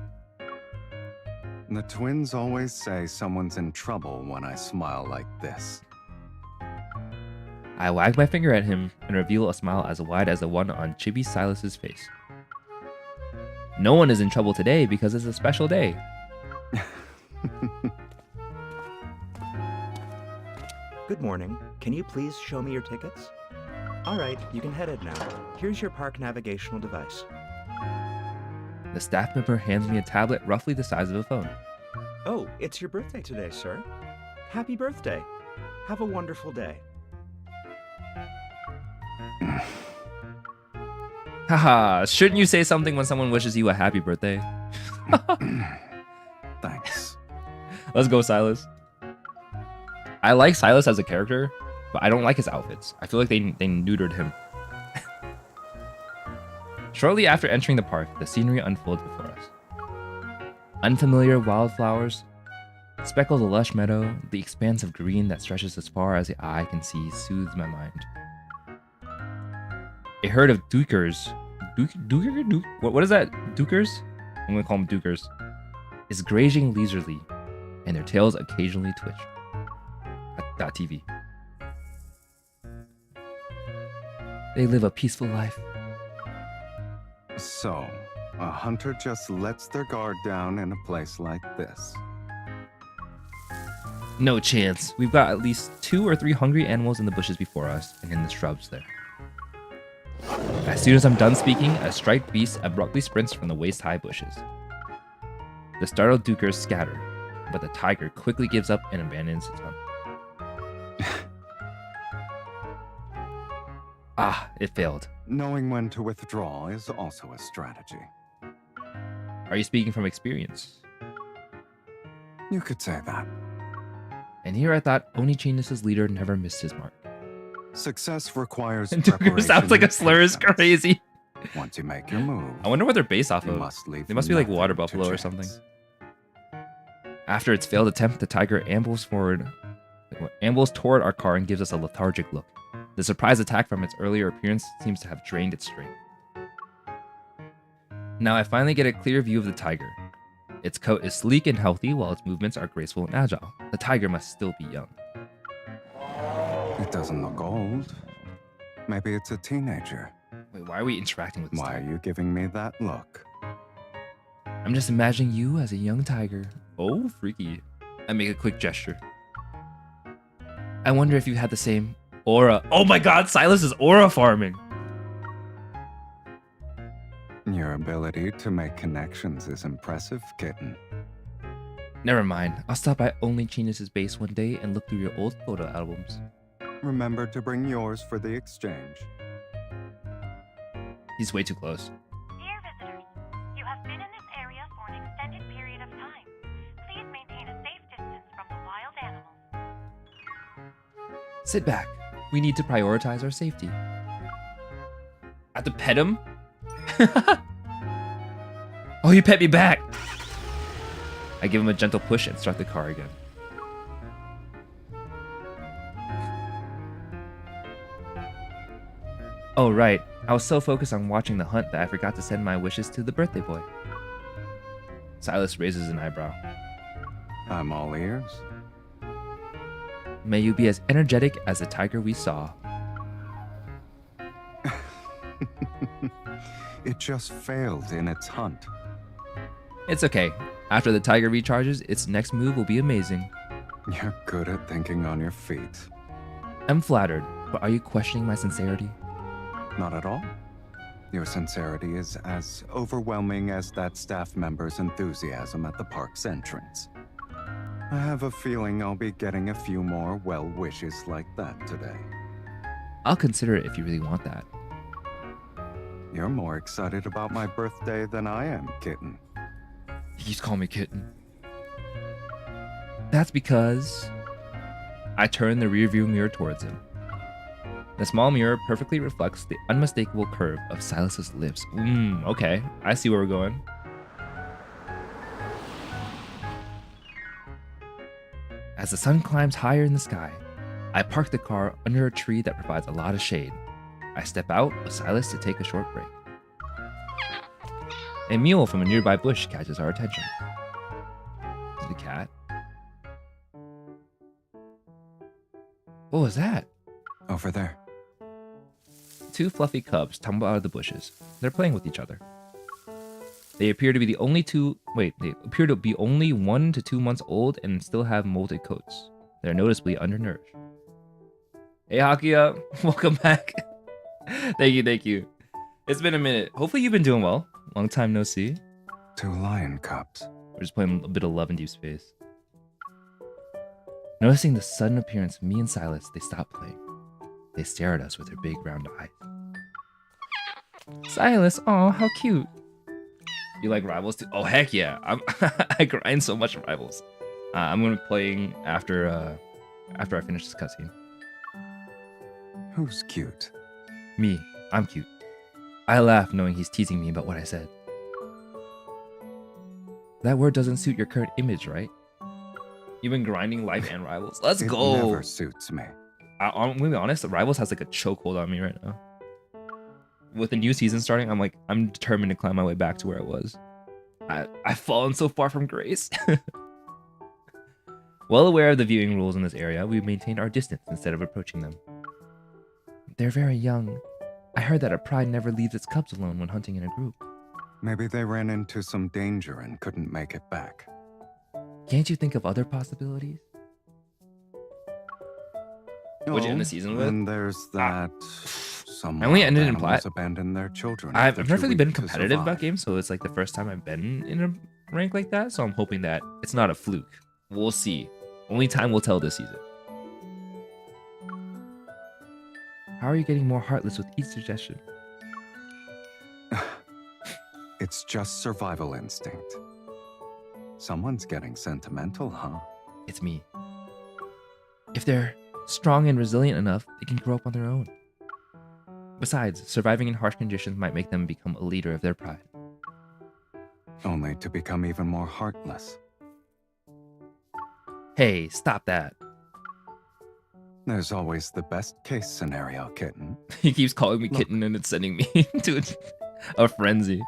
The twins always say someone's in trouble when I smile like this. I wag my finger at him and reveal a smile as wide as the one on Chibi Silas's face. No one is in trouble today because it's a special day. Good morning. Can you please show me your tickets? All right, you can head it now. Here's your park navigational device. The staff member hands me a tablet roughly the size of a phone. Oh, it's your birthday today, sir. Happy birthday. Have a wonderful day. Haha, shouldn't you say something when someone wishes you a happy birthday? Thanks. Let's go, Silas. I like Silas as a character, but I don't like his outfits. I feel like they neutered him. Shortly after entering the park, the scenery unfolds before us. Unfamiliar wildflowers, speckled a lush meadow, the expanse of green that stretches as far as the eye can see soothes my mind. A herd of dukers, what is that? Dukers? I'm gonna call them dukers. Is grazing leisurely, and their tails occasionally twitch. .tv. They live a peaceful life. So, a hunter just lets their guard down in a place like this. No chance. We've got at least 2 or 3 hungry animals in the bushes before us and in the shrubs there. As soon as I'm done speaking, a striped beast abruptly sprints from the waist-high bushes. The startled dukers scatter, but the tiger quickly gives up and abandons its hunt. Ah, it failed. Knowing when to withdraw is also a strategy. Are you speaking from experience? You could say that. And here I thought Onichinas' leader never missed his mark. Success requires Duker sounds like a slur is crazy. Once you make your move, I wonder what they're based off you of. must leave. They must be like nothing water to buffalo or chance. something. After its failed attempt, the tiger ambles toward our car and gives us a lethargic look. The surprise attack from its earlier appearance seems to have drained its strength. Now I finally get a clear view of the tiger. Its coat is sleek and healthy, while its movements are graceful and agile. The tiger must still be young. It doesn't look old. Maybe it's a teenager. Wait, why are we interacting with this Why tiger? are you giving me that look? I'm just imagining you as a young tiger. Oh, freaky. I make a quick gesture. I wonder if you had the same aura. Oh my god, Silas is aura farming. Your ability to make connections is impressive, kitten. Never mind. I'll stop by Only Genius's base one day and look through your old photo albums. Remember to bring yours for the exchange. He's way too close. Dear visitors, you have been in this area for an extended period of time. Please maintain a safe distance from the wild animals. Sit back. We need to prioritize our safety. I have to pet him? Oh, you pet me back. I give him a gentle push and start the car again. Oh, right. I was so focused on watching the hunt that I forgot to send my wishes to the birthday boy. Silas raises an eyebrow. I'm all ears. May you be as energetic as the tiger we saw. It just failed in its hunt. It's okay. After the tiger recharges, its next move will be amazing. You're good at thinking on your feet. I'm flattered, but are you questioning my sincerity? Not at all. Your sincerity is as overwhelming as that staff member's enthusiasm at the park's entrance. I have a feeling I'll be getting a few more well wishes like that today. I'll consider it if you really want that. You're more excited about my birthday than I am, kitten. He keeps calling me kitten. That's because I turn the rearview mirror towards him. The small mirror perfectly reflects the unmistakable curve of Silas's lips. Okay. I see where we're going. As the sun climbs higher in the sky, I park the car under a tree that provides a lot of shade. I step out with Silas to take a short break. A mule from a nearby bush catches our attention. Is it a cat? What was that? Over there. Two fluffy cubs tumble out of the bushes. They're playing with each other. They appear to be the only two. Wait, they appear to be only 1 to 2 months old and still have molded coats. They're noticeably undernourished. Hey, Hakia, welcome back. Thank you. It's been a minute. Hopefully you've been doing well. Long time no see. 2 lion cubs. We're just playing a bit of Love in Deep Space. Noticing the sudden appearance of me and Silas, they stop playing. They stare at us with their big round eyes. Silas, oh, how cute. You like Rivals too? Oh, heck yeah. I grind so much Rivals. I'm gonna be playing after I finish this cutscene. Who's cute? Me, I'm cute. I laugh knowing he's teasing me about what I said. That word doesn't suit your current image, right? You've been grinding Life and Rivals. Let's It go. never suits me. I'm gonna be honest, Rivals has like a chokehold on me right now. With the new season starting, I'm determined to climb my way back to where I was. I've fallen so far from grace. Well aware of the viewing rules in this area, we maintained our distance instead of approaching them. They're very young. I heard that a pride never leaves its cubs alone when hunting in a group. Maybe they ran into some danger and couldn't make it back. Can't you think of other possibilities? What'd you end the season with? And there's that. Some I only wild ended in animals plat. abandon their children. I've if never they're really too been weak to competitive about survive. games, so it's like the first time I've been in a rank like that, so I'm hoping that it's not a fluke. We'll see. Only time will tell this season. How are you getting more heartless with each suggestion? It's just survival instinct. Someone's getting sentimental, huh? It's me. If they're strong and resilient enough, they can grow up on their own. Besides, surviving in harsh conditions might make them become a leader of their pride. Only to become even more heartless. Hey, stop that. There's always the best case scenario, kitten. He keeps calling me kitten and it's sending me into a frenzy.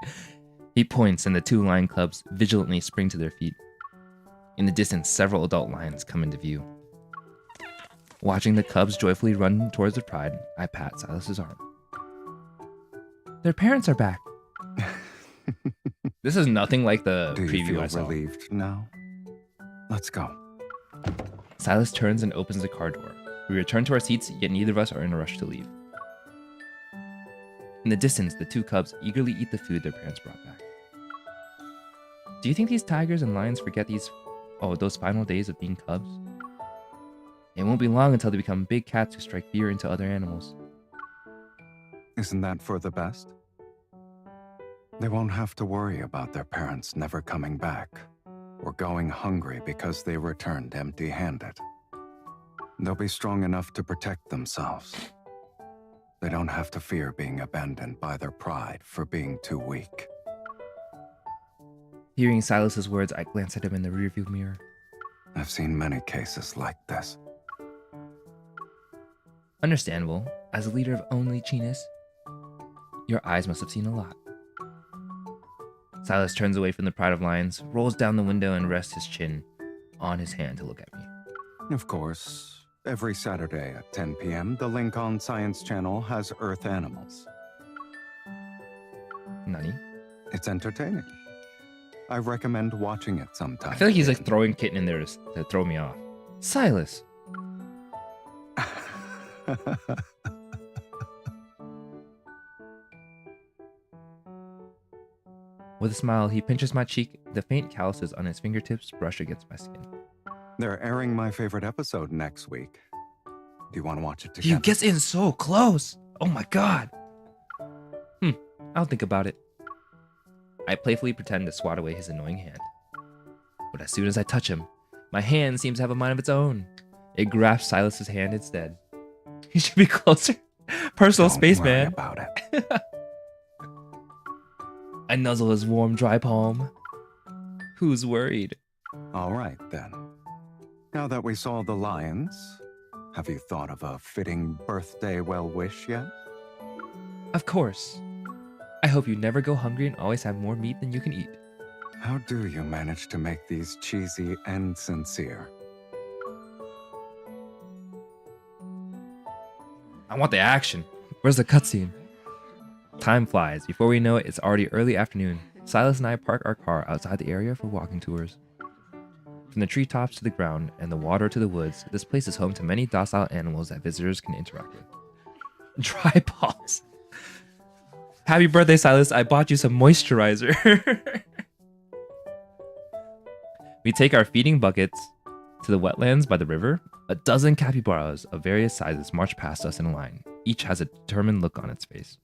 He points and the two lion cubs vigilantly spring to their feet. In the distance, several adult lions come into view. Watching the cubs joyfully run towards their pride, I pat Silas's arm. Their parents are back. This is nothing like the Do you preview feel I saw. relieved now? Let's go. Silas turns and opens the car door. We return to our seats, yet neither of us are in a rush to leave. In the distance, the two cubs eagerly eat the food their parents brought back. Do you think these tigers and lions forget those final days of being cubs? It won't be long until they become big cats who strike fear into other animals. Isn't that for the best? They won't have to worry about their parents never coming back, or going hungry because they returned empty-handed. They'll be strong enough to protect themselves. They don't have to fear being abandoned by their pride for being too weak. Hearing Silas's words, I glance at him in the rearview mirror. I've seen many cases like this. Understandable. As a leader of only Chinas, your eyes must have seen a lot. Silas turns away from the pride of lions, rolls down the window, and rests his chin on his hand to look at me. Of course, every Saturday at 10 p.m., the link on Science Channel has Earth Animals. Nani? It's entertaining. I recommend watching it sometime. I feel like he's like throwing kitten in there to throw me off. Silas! With a smile, he pinches my cheek. The faint calluses on his fingertips brush against my skin. They're airing my favorite episode next week. Do you want to watch it together? He gets in so close! Oh my god! I'll think about it. I playfully pretend to swat away his annoying hand. But as soon as I touch him, my hand seems to have a mind of its own. It grasps Silas's hand instead. He should be closer. Personal Don't space, worry man. about it. I nuzzle his warm, dry palm. Who's worried? All right, then. Now that we saw the lions, have you thought of a fitting birthday well-wish yet? Of course. I hope you never go hungry and always have more meat than you can eat. How do you manage to make these cheesy and sincere? I want the action. Where's the cutscene? Time flies. Before we know it, it's already early afternoon. Silas and I park our car outside the area for walking tours. From the treetops to the ground and the water to the woods, this place is home to many docile animals that visitors can interact with. Dry balls. Happy birthday, Silas. I bought you some moisturizer. We take our feeding buckets to the wetlands by the river. A dozen capybaras of various sizes march past us in a line. Each has a determined look on its face.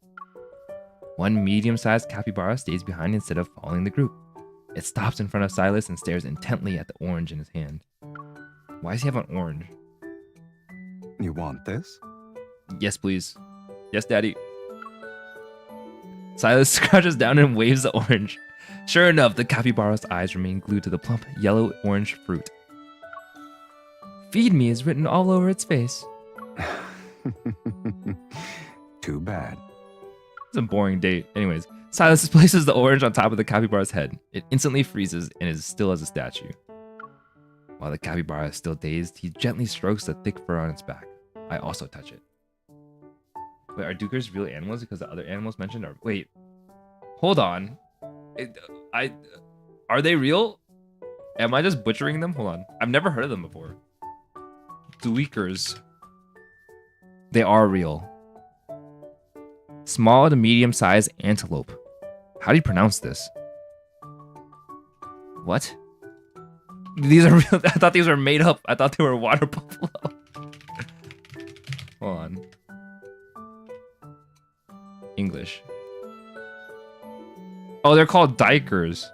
One medium-sized capybara stays behind instead of following the group. It stops in front of Silas and stares intently at the orange in his hand. Why does he have an orange? You want this? Yes, please. Yes, Daddy. Silas crouches down and waves the orange. Sure enough, the capybara's eyes remain glued to the plump, yellow-orange fruit. Feed me is written all over its face. Too bad. It's a boring date. Anyways, Silas places the orange on top of the capybara's head. It instantly freezes and is still as a statue. While the capybara is still dazed, he gently strokes the thick fur on its back. I also touch it. Wait, are dukers real animals? Because the other animals mentioned are... Wait. Hold on. Are they real? Am I just butchering them? Hold on. I've never heard of them before. Dukers. They are real. Small to medium-sized antelope. How do you pronounce this? What? These are real. I thought these were made up. I thought they were water buffalo. Hold on. English. Oh, they're called dikers.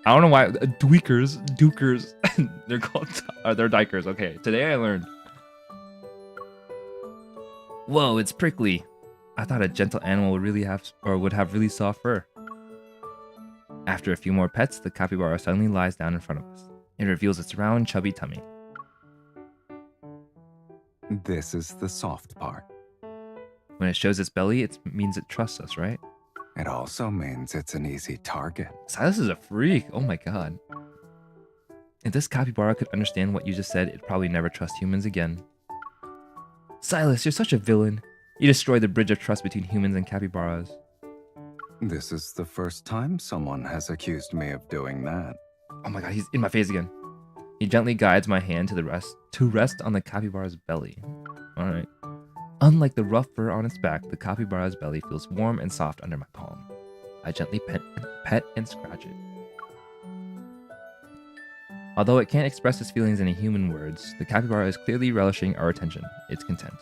I don't know why. Dukers. They're called. They're dikers. Okay. Today I learned. Whoa, it's prickly. I thought a gentle animal would have really soft fur. After a few more pets, the capybara suddenly lies down in front of us. It reveals its round, chubby tummy. This is the soft part. When it shows its belly, it means it trusts us, right? It also means it's an easy target. Silas is a freak. Oh my god. If this capybara could understand what you just said, it'd probably never trust humans again. Silas, you're such a villain. You destroyed the bridge of trust between humans and capybaras. This is the first time someone has accused me of doing that. Oh my god, he's in my face again. He gently guides my hand to rest on the capybara's belly. Alright. Unlike the rough fur on its back, the capybara's belly feels warm and soft under my palm. I gently pet and scratch it. Although it can't express its feelings in human words, the capybara is clearly relishing our attention. It's content.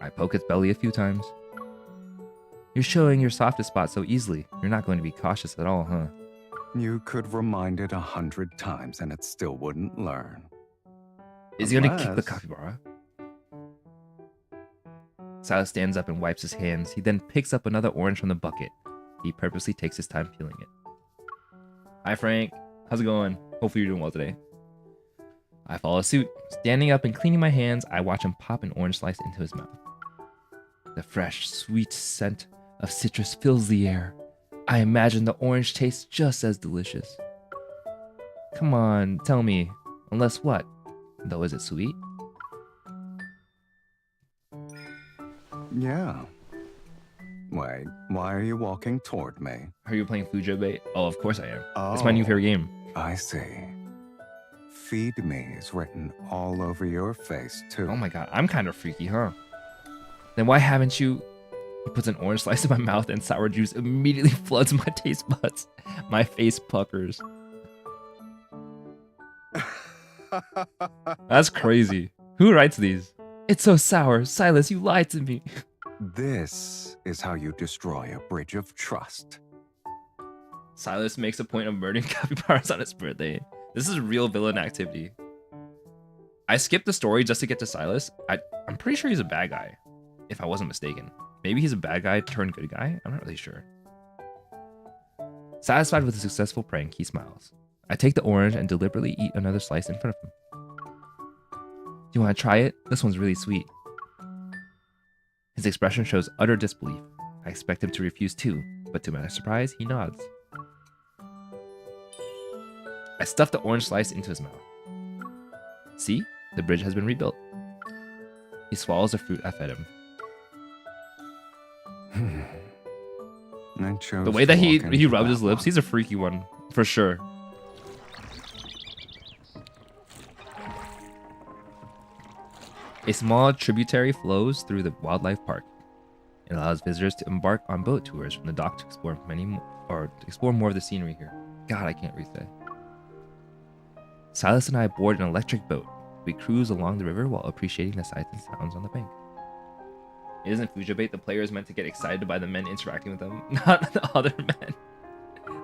I poke its belly a few times. You're showing your softest spot so easily. You're not going to be cautious at all, huh? You could remind it 100 times and it still wouldn't learn. Is he gonna kick the Unless- capybara? Silas stands up and wipes his hands. He then picks up another orange from the bucket. He purposely takes his time peeling it. Hi Frank, how's it going? Hopefully you're doing well today. I follow suit. Standing up and cleaning my hands, I watch him pop an orange slice into his mouth. The fresh, sweet scent of citrus fills the air. I imagine the orange tastes just as delicious. Come on, tell me. Unless what? Though, is it sweet? Yeah. Wait, why are you walking toward me? Are you playing Vtuber? Oh, of course I am. Oh, It's my new favorite game. I see. Feed me is written all over your face, too. Oh my god, I'm kind of freaky, huh? Then why haven't you... He puts an orange slice in my mouth and sour juice immediately floods my taste buds. My face puckers. That's crazy. Who writes these? It's so sour. Silas, you lied to me. This is how you destroy a bridge of trust. Silas makes a point of murdering capybaras on his birthday. This is real villain activity. I skipped the story just to get to Silas. I'm pretty sure he's a bad guy, if I wasn't mistaken. Maybe he's a bad guy turned good guy? I'm not really sure. Satisfied with a successful prank, he smiles. I take the orange and deliberately eat another slice in front of him. Do you want to try it? This one's really sweet. His expression shows utter disbelief. I expect him to refuse too, but to my surprise, he nods. I stuff the orange slice into his mouth. See? The bridge has been rebuilt. He swallows the fruit I fed him. I chose The way that to he walk into rubbed his that lips, one. he's a freaky one, for sure. A small tributary flows through the wildlife park. It allows visitors to embark on boat tours from the dock to explore more of the scenery here. God, I can't read that. Silas and I board an electric boat. We cruise along the river while appreciating the sights and sounds on the bank. It isn't Fujibate. The player is meant to get excited by the men interacting with them, not the other men.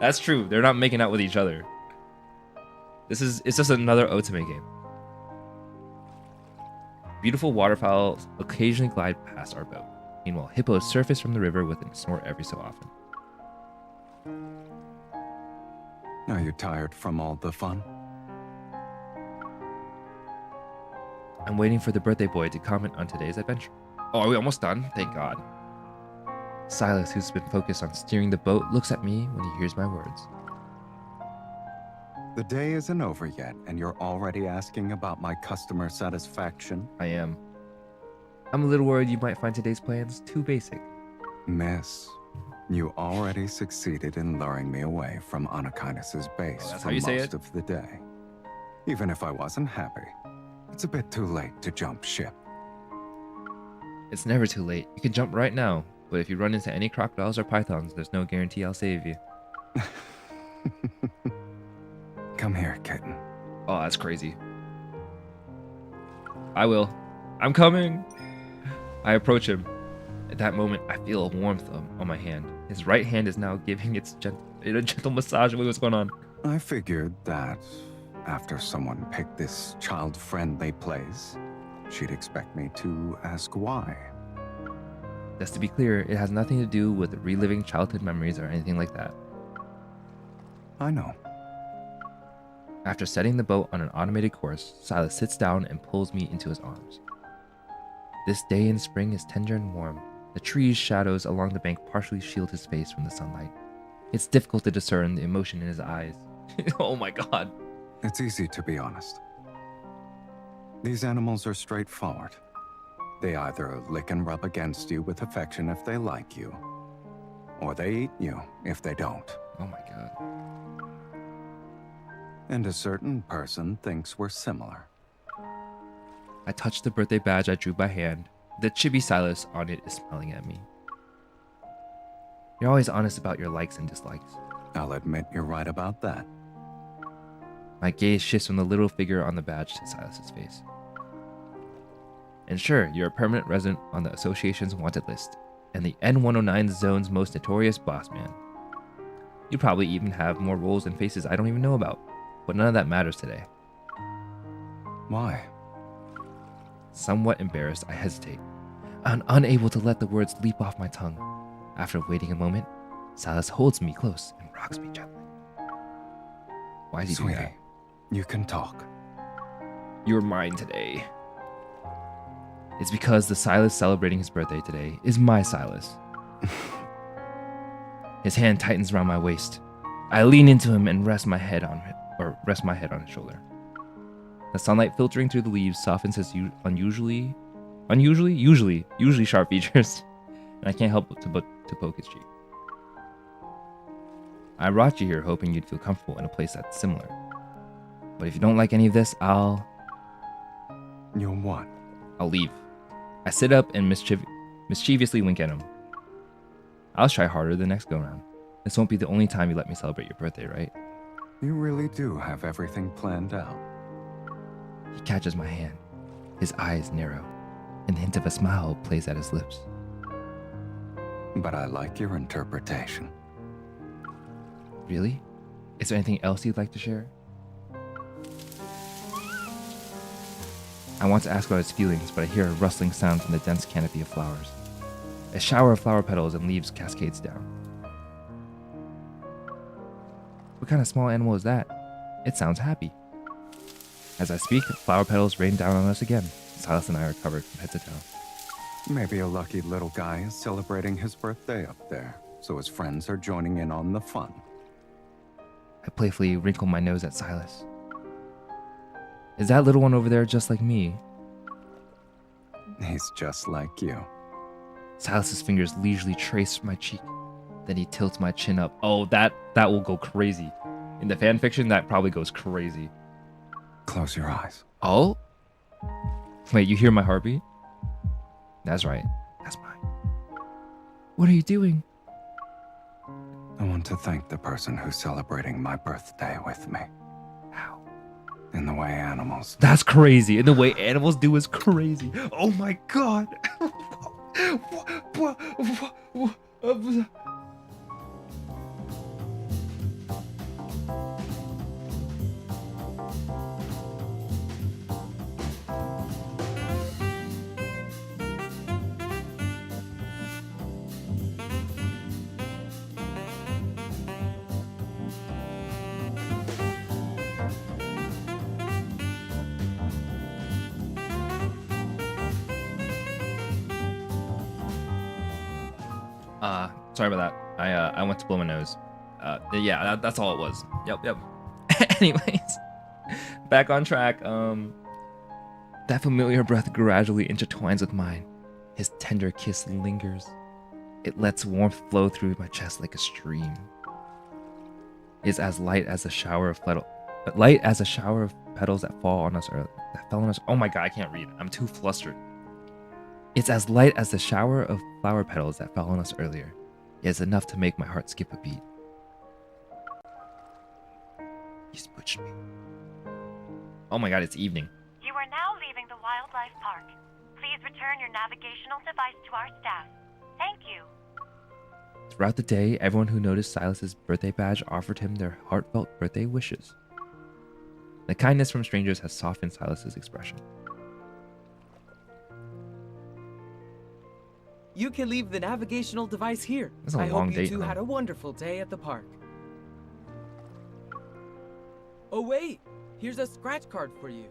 That's true. They're not making out with each other. It's just another Otome game. Beautiful waterfowl occasionally glide past our boat. Meanwhile, hippos surface from the river with a snort every so often. Are you tired from all the fun? I'm waiting for the birthday boy to comment on today's adventure. Oh, are we almost done? Thank God. Silas, who's been focused on steering the boat, looks at me when he hears my words. The day isn't over yet, and you're already asking about my customer satisfaction? I am. I'm a little worried you might find today's plans too basic. Miss, you already succeeded in luring me away from Anakinus's base Oh, that's for how you say most it? of the day. Even if I wasn't happy, it's a bit too late to jump ship. It's never too late. You can jump right now, but if you run into any crocodiles or pythons, there's no guarantee I'll save you. Come here, kitten. Oh, that's crazy. I will. I'm coming. I approach him. At that moment, I feel a warmth on my hand. His right hand is now giving it a gentle massage. Wait, what's going on? I figured that after someone picked this child-friendly place, she'd expect me to ask why. Just to be clear, it has nothing to do with reliving childhood memories or anything like that. I know. After setting the boat on an automated course, Silas sits down and pulls me into his arms. This day in spring is tender and warm. The trees' shadows along the bank partially shield his face from the sunlight. It's difficult to discern the emotion in his eyes. Oh my god. It's easy to be honest. These animals are straightforward. They either lick and rub against you with affection if they like you, or they eat you if they don't. Oh my god. And a certain person thinks we're similar. I touch the birthday badge I drew by hand. The chibi Silas on it is smiling at me. You're always honest about your likes and dislikes. I'll admit you're right about that. My gaze shifts from the little figure on the badge to Silas's face. And sure, you're a permanent resident on the association's wanted list, and the N109 zone's most notorious boss man. You probably even have more roles and faces I don't even know about, but none of that matters today. Why? Somewhat embarrassed, I hesitate. I'm unable to let the words leap off my tongue. After waiting a moment, Silas holds me close and rocks me gently. Why did he do that? Sweetie, you can talk. You're mine today. It's because the Silas celebrating his birthday today is my Silas. His hand tightens around my waist. I lean into him and rest my head on his shoulder. The sunlight filtering through the leaves softens his usually sharp features, and I can't help but to poke his cheek. I brought you here hoping you'd feel comfortable in a place that's similar. But if you don't like any of this, You'll what? I'll leave. I sit up and mischievously wink at him. I'll try harder the next go-round. This won't be the only time you let me celebrate your birthday, right? You really do have everything planned out. He catches my hand. His eyes narrow, and the hint of a smile plays at his lips. But I like your interpretation. Really? Is there anything else you'd like to share? I want to ask about his feelings, but I hear a rustling sound from the dense canopy of flowers. A shower of flower petals and leaves cascades down. What kind of small animal is that? It sounds happy. As I speak, flower petals rain down on us again. Silas and I are covered from head to toe. Maybe a lucky little guy is celebrating his birthday up there, so his friends are joining in on the fun. I playfully wrinkle my nose at Silas. Is that little one over there just like me? He's just like you. Silas's fingers leisurely trace my cheek. Then he tilts my chin up. Oh, that will go crazy. In the fan fiction, that probably goes crazy. Close your eyes. Oh? Wait, you hear my heartbeat? That's right. That's mine. What are you doing? I want to thank the person who's celebrating my birthday with me. How? In the way animals do. That's crazy. And the way animals do is crazy. Oh my god. Sorry about that. I went to blow my nose. Yeah, that's all it was. Yep. Anyways, back on track. That familiar breath gradually intertwines with mine. His tender kiss lingers. It lets warmth flow through my chest like a stream. It's as light as a shower of petals that fall on us Oh my god, I can't read. I'm too flustered. It's as light as the shower of flower petals that fell on us earlier. It's enough to make my heart skip a beat. He spooched me. Oh my god, it's evening. You are now leaving the wildlife park. Please return your navigational device to our staff. Thank you. Throughout the day, everyone who noticed Silas's birthday badge offered him their heartfelt birthday wishes. The kindness from strangers has softened Silas's expression. You can leave the navigational device here. That's a I long hope you date, two huh? had a wonderful day at the park. Oh wait, here's a scratch card for you.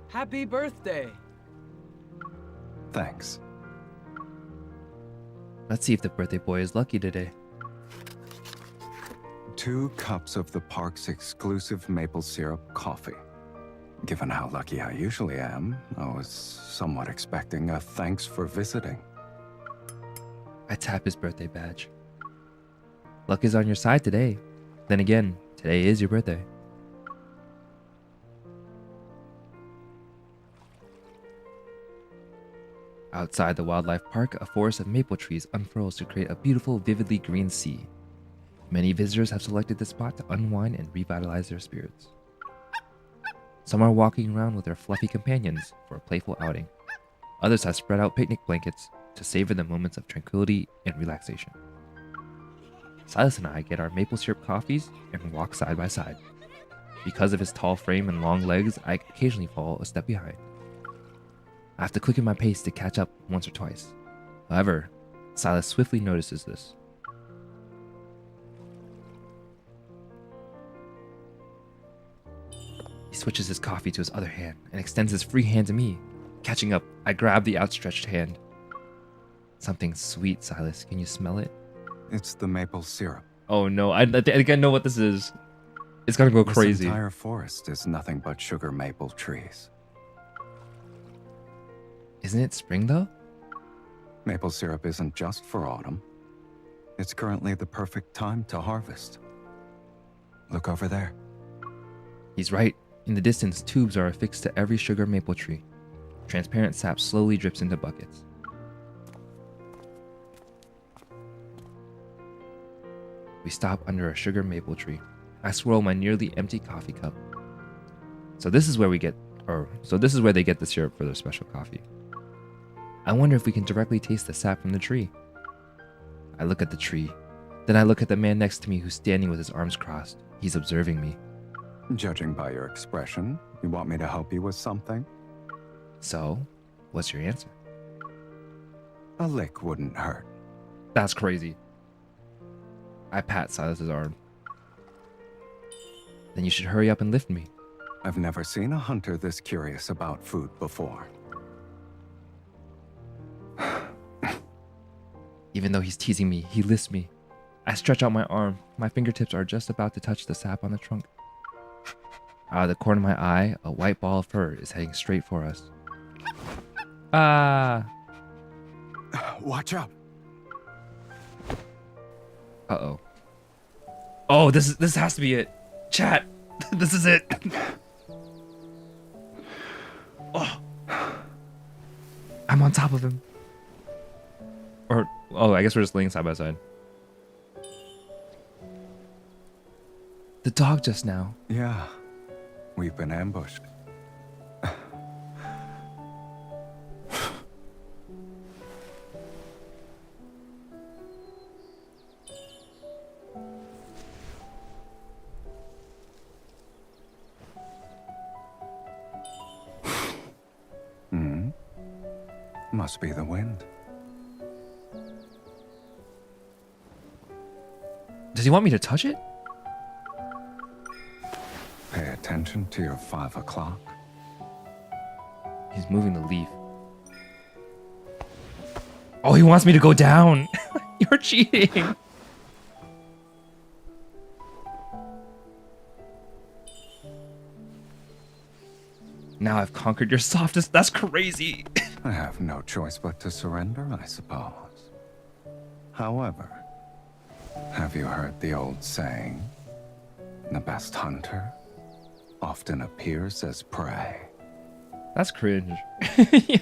Happy birthday. Thanks. Let's see if the birthday boy is lucky today. 2 cups of the park's exclusive maple syrup coffee. Given how lucky I usually am, I was somewhat expecting a thanks for visiting. I tap his birthday badge. Luck is on your side today. Then again, today is your birthday. Outside the wildlife park, a forest of maple trees unfurls to create a beautiful, vividly green sea. Many visitors have selected this spot to unwind and revitalize their spirits. Some are walking around with their fluffy companions for a playful outing. Others have spread out picnic blankets to savor the moments of tranquility and relaxation. Silas and I get our maple syrup coffees and walk side by side. Because of his tall frame and long legs, I occasionally fall a step behind. I have to quicken my pace to catch up once or twice. However, Silas swiftly notices this. He switches his coffee to his other hand and extends his free hand to me. Catching up, I grab the outstretched hand. Something sweet, Silas. Can you smell it? It's the maple syrup. Oh no, I think I know what this is. It's gonna go crazy. This entire forest is nothing but sugar maple trees. Isn't it spring though? Maple syrup isn't just for autumn. It's currently the perfect time to harvest. Look over there. He's right. In the distance, tubes are affixed to every sugar maple tree. Transparent sap slowly drips into buckets. We stop under a sugar maple tree. I swirl my nearly empty coffee cup. So this is where they get the syrup for their special coffee. I wonder if we can directly taste the sap from the tree. I look at the tree. Then I look at the man next to me who's standing with his arms crossed. He's observing me. Judging by your expression, you want me to help you with something? So, what's your answer? A lick wouldn't hurt. That's crazy. I pat Silas's arm. Then you should hurry up and lift me. I've never seen a hunter this curious about food before. Even though he's teasing me, he lifts me. I stretch out my arm. My fingertips are just about to touch the sap on the trunk. Out of the corner of my eye, a white ball of fur is heading straight for us. Ah! Watch out! Uh-oh. Oh, this has to be it. Chat, this is it. Oh. I'm on top of him. Oh, I guess we're just laying side by side. The dog just now. Yeah, we've been ambushed. Must be the wind. Does he want me to touch it? Pay attention to your 5 o'clock. He's moving the leaf. Oh, he wants me to go down. You're cheating. Now I've conquered your softest. That's crazy. I have no choice but to surrender, I suppose. However, have you heard the old saying, the best hunter often appears as prey? That's cringe. Yeah.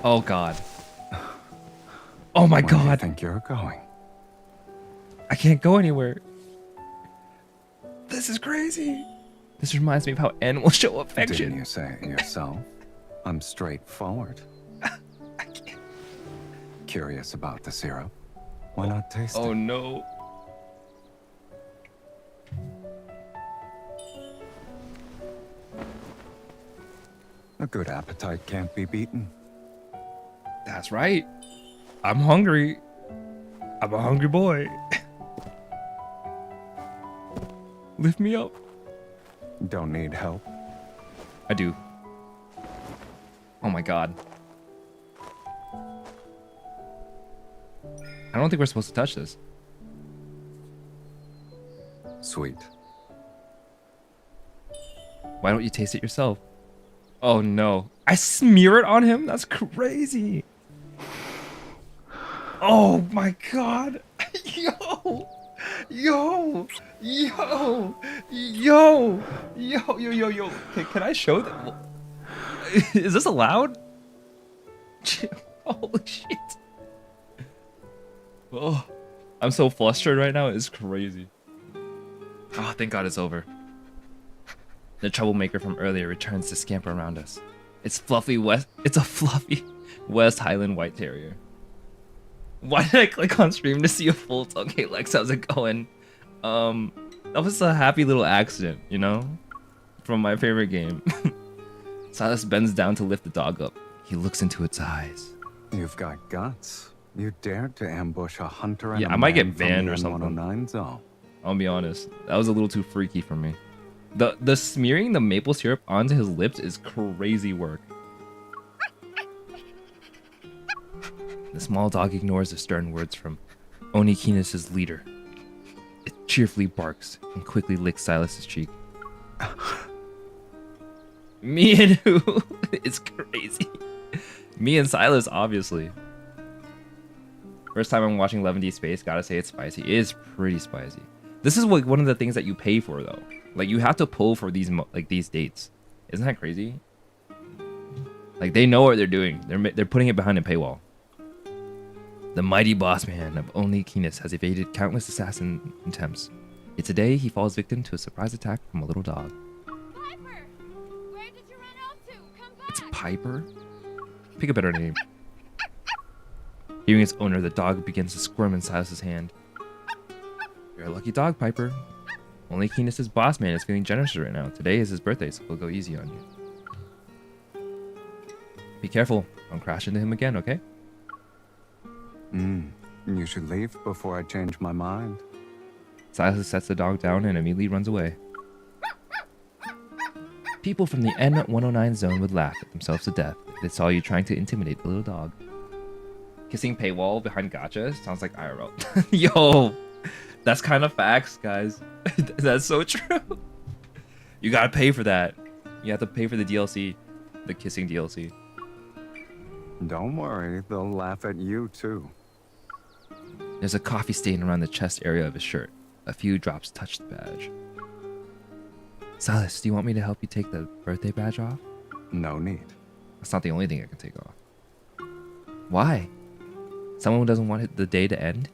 Oh god. Oh my Where do you god. think you're going? I can't go anywhere. This is crazy. This reminds me of how animals show affection. Didn't you say it yourself? I'm straightforward. I can't. Curious about the syrup? Why not taste Oh it? no. A good appetite can't be beaten. That's right. I'm hungry. I'm a hungry boy. Lift me up. Don't need help. I do. Oh my god. I don't think we're supposed to touch this. Sweet. Why don't you taste it yourself? Oh no. I smear it on him? That's crazy. Oh my god. Yo. Yo. Yo. Yo. Yo. Okay, can I show them? Is this allowed? Holy shit. Oh, I'm so flustered right now. It's crazy. Oh, thank God it's over. The troublemaker from earlier returns to scamper around us. It's a fluffy West Highland White Terrier. Why did I click on stream to see a full? Okay, Lex, how's it going? That was a happy little accident, you know, from my favorite game. Silas bends down to lift the dog up. He looks into its eyes. You've got guts. You dared to ambush a hunter and Yeah, a I might get man from banned the or something. 109 zone. I'll be honest. That was a little too freaky for me. The smearing the maple syrup onto his lips is crazy work. The small dog ignores the stern words from Onikinis' leader. It cheerfully barks and quickly licks Silas's cheek. Me and who? It's crazy. Me and Silas, obviously. First time I'm watching 11D Space, gotta say it's spicy. It is pretty spicy. This is what one of the things that you pay for, though. Like, you have to pull for these these dates. Isn't that crazy? Like, they know what they're doing. They're putting it behind a paywall. The mighty boss man of Only Keenis has evaded countless assassin attempts. Yet today, he falls victim to a surprise attack from a little dog. Piper! Where did you run off to? Come back! It's Piper? Pick a better name. Hearing its owner, the dog begins to squirm in Silas's hand. You're a lucky dog, Piper. Only Keenis' boss man is feeling generous right now. Today is his birthday, so we'll go easy on you. Be careful. Don't crash into him again, okay? You should leave before I change my mind. Silas sets the dog down and immediately runs away. People from the N109 zone would laugh at themselves to death if they saw you trying to intimidate the little dog. Kissing paywall behind gacha sounds like IRL. Yo, that's kind of facts, guys. That's so true. You gotta pay for that. You have to pay for the DLC, the kissing DLC. Don't worry, they'll laugh at you too. There's a coffee stain around the chest area of his shirt. A few drops touch the badge. Silas, do you want me to help you take the birthday badge off? No need. That's not the only thing I can take off. Why? Someone who doesn't want the day to end?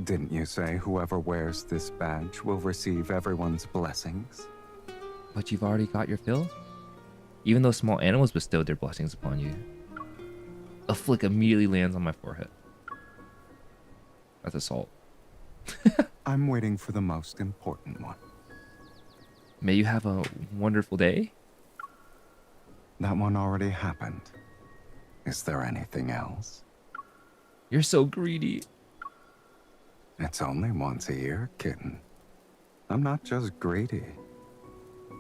Didn't you say whoever wears this badge will receive everyone's blessings? But you've already got your fill? Even though small animals bestowed their blessings upon you. A flick immediately lands on my forehead. That's assault. I'm waiting for the most important one. May you have a wonderful day? That one already happened. Is there anything else? You're so greedy. It's only once a year, kitten. I'm not just greedy.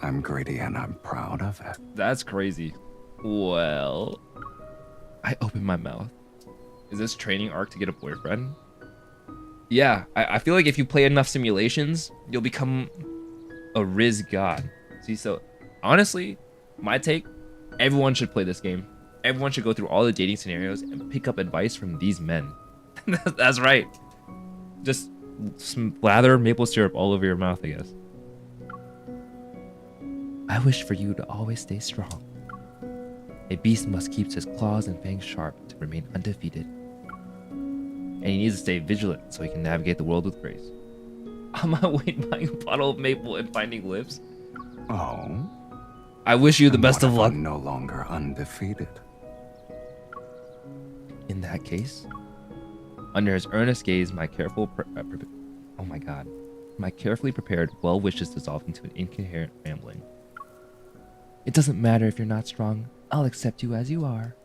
I'm greedy and I'm proud of it. That's crazy. Well, I open my mouth. Is this training arc to get a boyfriend? Yeah, I feel like if you play enough simulations, you'll become a Riz god. See, so honestly, my take, everyone should play this game. Everyone should go through all the dating scenarios and pick up advice from these men. That's right. Just slather maple syrup all over your mouth, I guess. I wish for you to always stay strong. A beast must keep his claws and fangs sharp to remain undefeated. And he needs to stay vigilant so he can navigate the world with grace. On my way buying a bottle of maple and finding lips. Oh? I wish you the And best what of if luck. I'm no longer undefeated. In that case, under his earnest gaze, my carefully prepared well wishes dissolved into an incoherent rambling. It doesn't matter if you're not strong. I'll accept you as you are.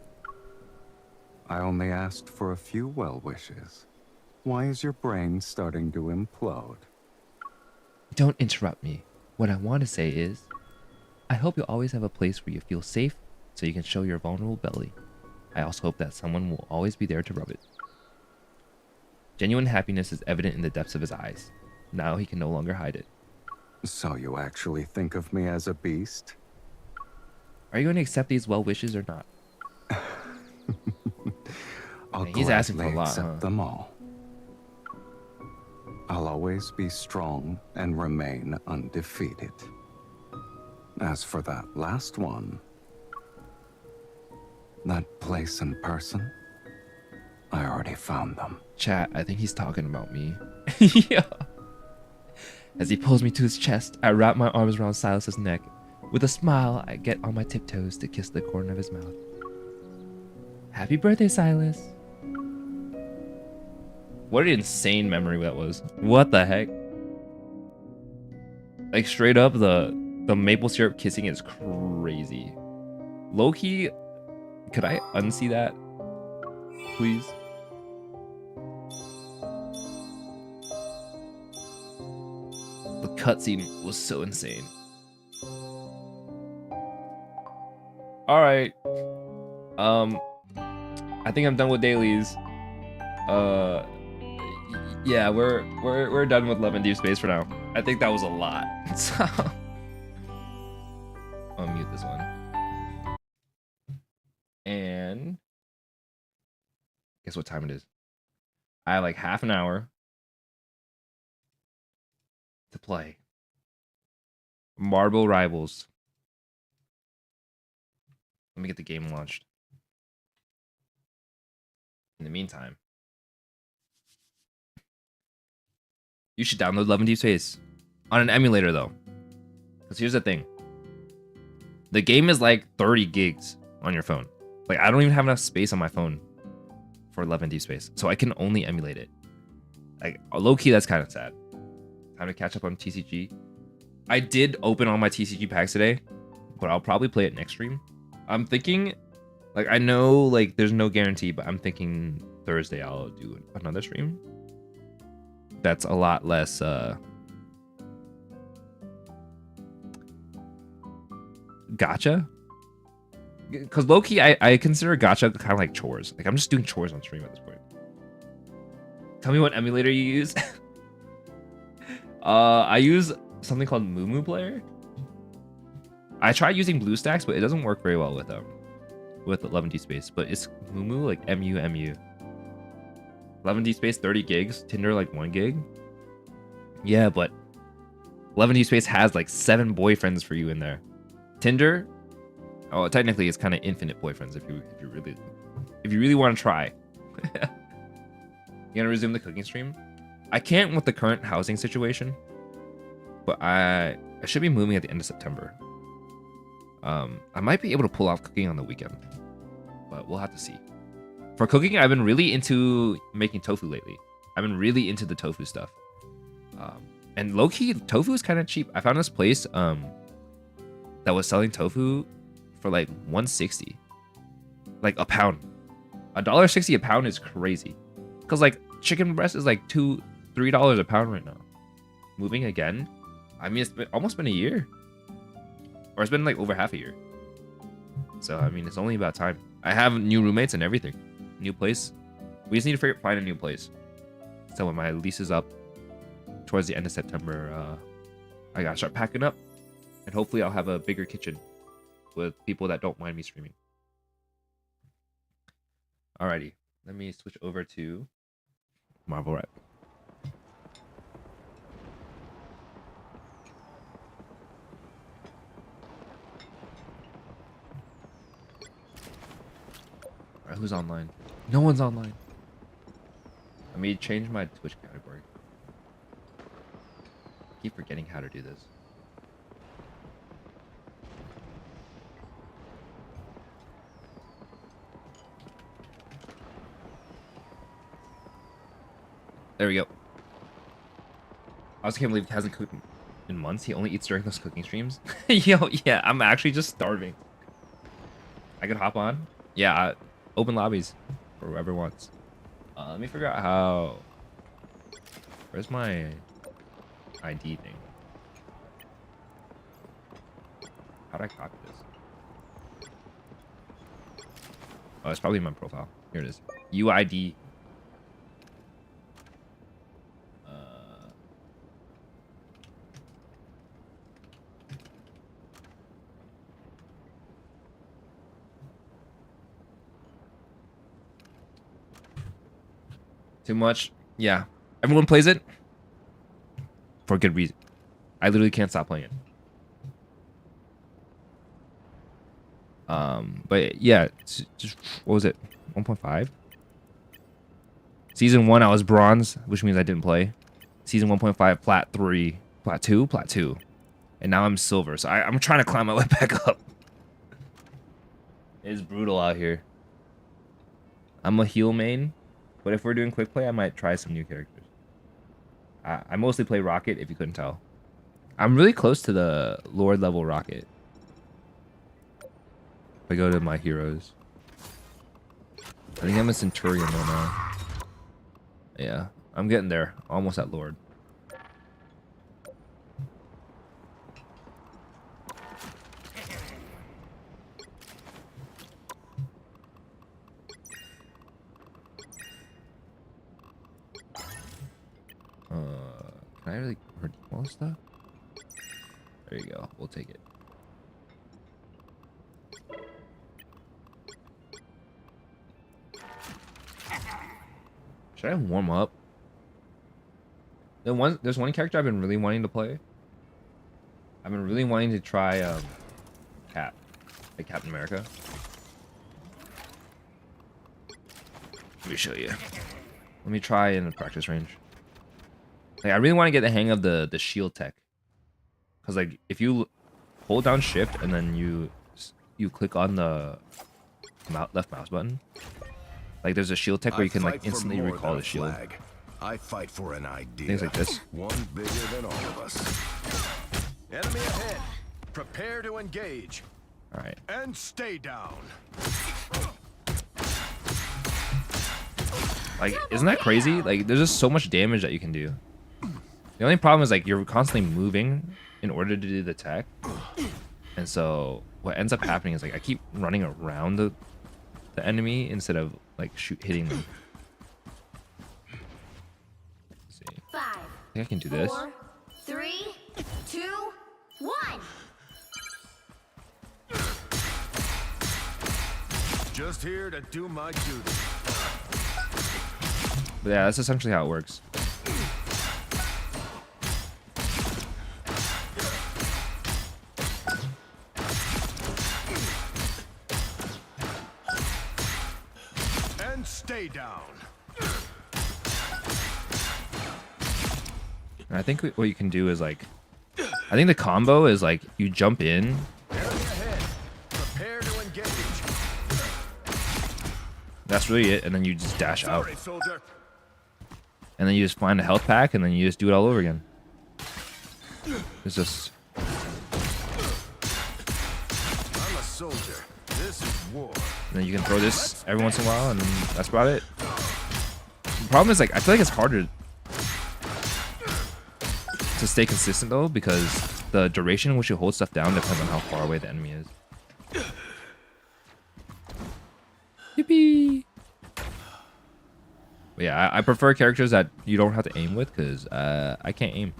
I only asked for a few well wishes. Why is your brain starting to implode? Don't interrupt me. What I want to say is, I hope you'll always have a place where you feel safe so you can show your vulnerable belly. I also hope that someone will always be there to rub it. Genuine happiness is evident in the depths of his eyes. Now he can no longer hide it. So you actually think of me as a beast? Are you going to accept these well wishes or not? I'll Man, he's asking for a gladly lot, accept huh? them all. I'll always be strong and remain undefeated. As for that last one, that place and person, I already found them. Chat, I think he's talking about me. Yeah. As he pulls me to his chest, I wrap my arms around Silas's neck. With a smile, I get on my tiptoes to kiss the corner of his mouth. Happy birthday, Silas. What an insane memory that was. What the heck? Like straight up, the maple syrup kissing is crazy. Low-key, could I unsee that? Please? The cutscene was so insane. Alright. I think I'm done with dailies. Yeah, we're done with Love and Deep Space for now. I think that was a lot. So I'll mute this one. And guess what time it is? I have like half an hour to play Marble Rivals. Let me get the game launched. In the meantime, you should download Love and Deep Space on an emulator though. Because here's the thing. The game is like 30 gigs on your phone. Like I don't even have enough space on my phone for Love and Deep Space. So I can only emulate it. Like low-key, that's kind of sad. Time to catch up on TCG. I did open all my TCG packs today, but I'll probably play it next stream. I'm thinking, like, I know, like, there's no guarantee, but I'm thinking Thursday I'll do another stream. That's a lot less, gacha. Because low-key, I consider gacha kind of like chores. Like, I'm just doing chores on stream at this point. Tell me what emulator you use. I use something called Mumu Player. I tried using BlueStacks, but it doesn't work very well with 11D Space. But it's Mumu, like MU. 11D Space 30 gigs, Tinder like 1 gig. Yeah, but 11D Space has like 7 boyfriends for you in there. Tinder, oh, technically it's kind of infinite boyfriends if you really want to try. You gonna resume the cooking stream? I can't with the current housing situation, but I should be moving at the end of September. I might be able to pull off cooking on the weekend, but we'll have to see. For cooking, I've been really into making tofu lately. I've been really into the tofu stuff. And low-key, tofu is kind of cheap. I found this place that was selling tofu for like $1.60, like a pound. $1.60 a pound is crazy. Cause like chicken breast is like $2-3 a pound right now. Moving again. I mean, it's almost been a year, or it's been like over half a year. So I mean, it's only about time. I have new roommates and everything. New place. We just need to find a new place. So when my lease is up towards the end of September, I gotta start packing up, and hopefully I'll have a bigger kitchen with people that don't mind me streaming. Alrighty, let me switch over to Marvel Rap. Alright, who's online? No one's online. Let me change my Twitch category. I keep forgetting how to do this. There we go. I also can't believe it hasn't in months. He only eats during those cooking streams. Yo, yeah, I'm actually just starving. I could hop on. Yeah, open lobbies for whoever wants. Let me figure out how. Where's my ID thing? How do I copy this? Oh, it's probably in my profile. Here it is. UID. Too much. Yeah. Everyone plays it for a good reason. I literally can't stop playing it. But yeah, just what was it? 1.5? Season 1 I was bronze, which means I didn't play. Season 1.5 plat 3, plat 2. And now I'm silver. So I'm trying to climb my way back up. It's brutal out here. I'm a heal main. But if we're doing quick play, I might try some new characters. I mostly play Rocket, if you couldn't tell. I'm really close to the Lord level Rocket. If I go to my heroes. I think I'm a Centurion right now. Yeah, I'm getting there. Almost at Lord. Can I really redeem stuff? There you go. We'll take it. Should I warm up? There's one character I've been really wanting to play. I've been really wanting to try Cap, like Captain America. Let me show you. Let me try in the practice range. Like, I really want to get the hang of the shield tech, because like if you hold down shift and then you click on the left mouse button, like there's a shield tech where you can like instantly recall the shield. I fight for an idea. Things like this. One bigger than all of us. Enemy ahead. Prepare to engage. All right. And stay down. Like, isn't that crazy? Like, there's just so much damage that you can do. The only problem is like you're constantly moving in order to do the tech, and so what ends up happening is like I keep running around the enemy instead of like hitting them. Let's see. 5, I think I can do this. 4, 3, 2, 1. Just here to do my duty. But yeah, that's essentially how it works. And stay down. And I think what you can do is like, I think the combo is like you jump in. Enemy ahead. Prepare to engage. That's really it, and then you just dash out. Sorry, soldier. And then you just find a health pack, and then you just do it all over again. It's just... I'm a soldier. This is war. And then you can throw this every once in a while, and then that's about it. The problem is, like, I feel like it's harder to stay consistent, though, because the duration in which you hold stuff down depends on how far away the enemy is. Yippee! But yeah, I prefer characters that you don't have to aim with, because I can't aim.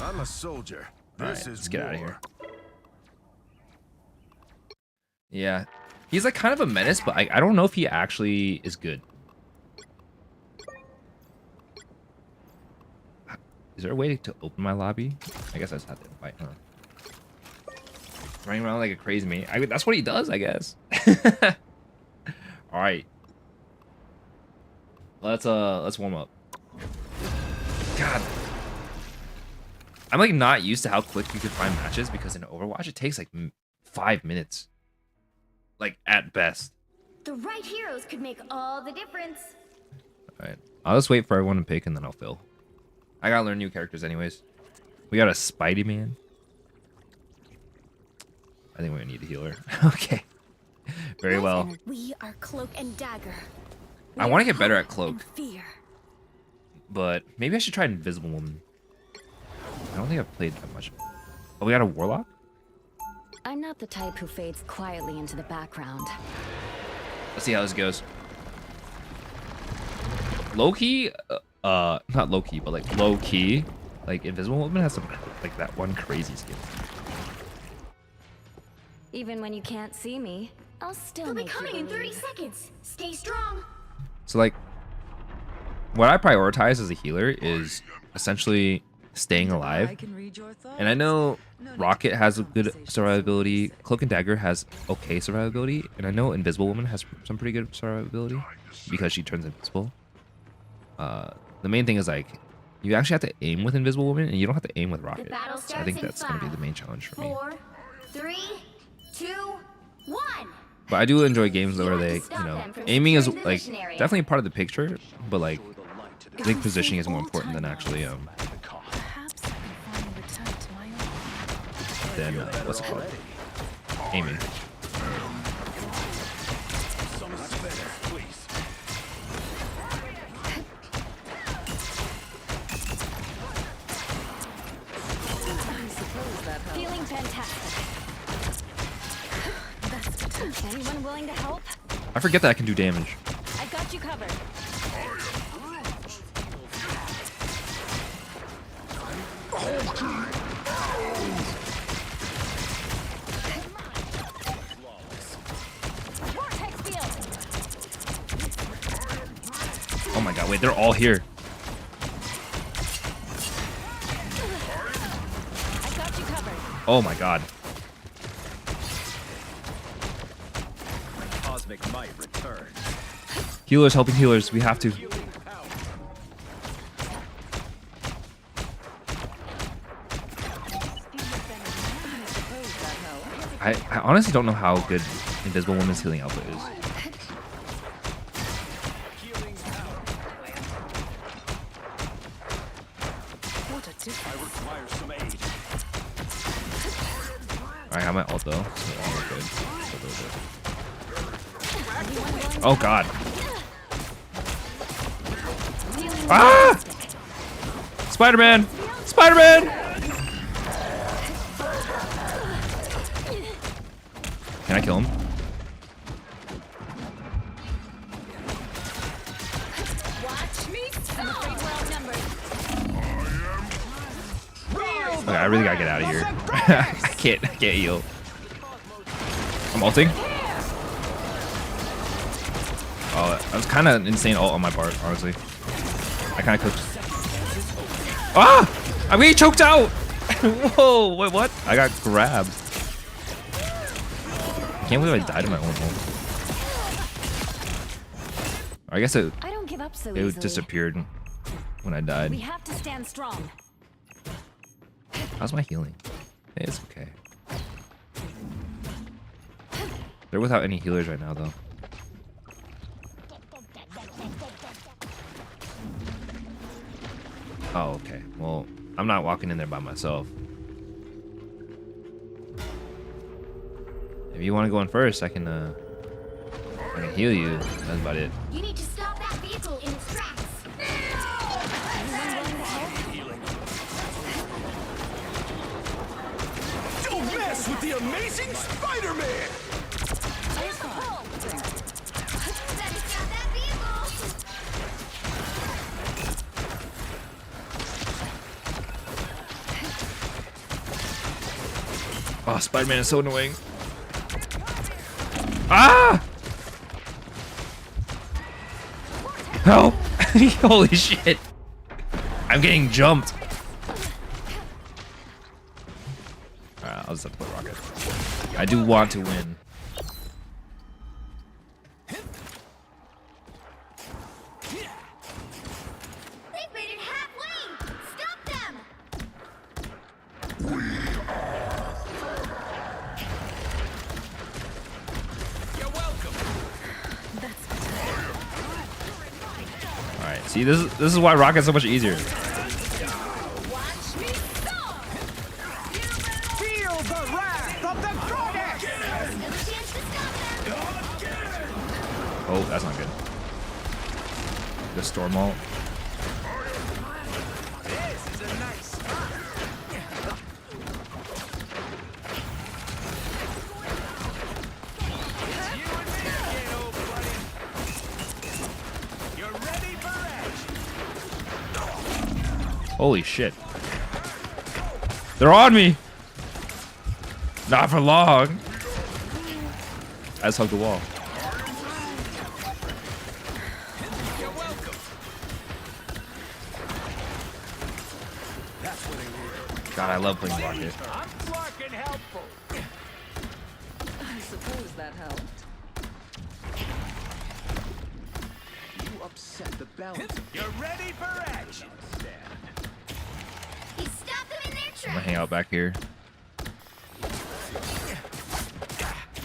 I'm a soldier. Alright, This is let's get out of war. here. Yeah. He's like kind of a menace, but I don't know if he actually is good. Is there a way to open my lobby? I guess I just have to invite, huh? Running around like a crazy man. That's what he does, I guess. Alright. Let's warm up. God. I'm like not used to how quick you can find matches, because in Overwatch it takes like 5 minutes. like at best. The right heroes could make all the difference. All right, I'll just wait for everyone to pick and then I'll fill. I gotta learn new characters anyways. We got a Spidey Man. I think we're gonna need a healer. Okay. Very well. We are Cloak and Dagger. I want to get better at Cloak, Fear. but maybe I should try Invisible Woman. I don't think I've played that much. Oh, we got a Warlock? I'm not the type who fades quietly into the background. Let's see how this goes. Low-key, not low-key, but like low-key. Like, Invisible Woman has some, like, that one crazy skill. Even when you can't see me, I'll still make you believe. They'll be coming in 30 seconds. Stay strong. So, like, what I prioritize as a healer is essentially staying alive. And I know Rocket has a good survivability, Cloak and Dagger has okay survivability, and I know Invisible Woman has some pretty good survivability because she turns invisible. The main thing is, like, you actually have to aim with Invisible Woman, and you don't have to aim with Rocket. So I think that's going to be the main challenge for me. 4, 3, 2, 1. But I do enjoy games where they, you know, aiming is, like, definitely part of the picture, but, like, I think positioning is more important than actually, what's it called? Aiming. Feeling fantastic. Anyone willing to help? I forget that I can do damage. I've got you covered. Oh my god, wait, they're all here. I've got you covered. Oh my god. Cosmic might return. Healers helping healers, we have to. I honestly don't know how good Invisible Woman's healing output is. Alright, I got my ult though, so we're good. Oh god. Ah! Spider-Man! Spider-Man! Can I kill him? Okay, I really gotta get out of here. I can't heal. I'm ulting. Oh, that was kind of insane ult on my part, honestly. I kind of cooked. Ah! I'm getting choked out! Whoa, wait, what? I got grabbed. I can't believe I died in my own ult. I guess it disappeared when I died. We have to stand strong. How's my healing? It's okay. They're without any healers right now, though. Oh, okay. Well, I'm not walking in there by myself. If you want to go in first, I can heal you. That's about it. You need to stop that vehicle in its tracks. Don't mess with the amazing Spider-Man! Oh, Spider-Man is so annoying. Ah! Help! Holy shit! I'm getting jumped. Alright, I'll just have to play Rocket. I do want to win. They've made it halfway! Stop them! See, this is why Rocket's so much easier. Feel the wrath of the goddess! Oh, that's not good. The storm ult. This is a nice spot. It's you and me again, old buddy. You're ready for action. Holy shit. They're on me. Not for long. I just hugged the wall. You're welcome. That's what I need. God, I love playing Rocket. I'm fucking helpful. I suppose that helped. You upset the balance. You're ready for action. You stopped them in their I'm tracks. gonna hang out back here.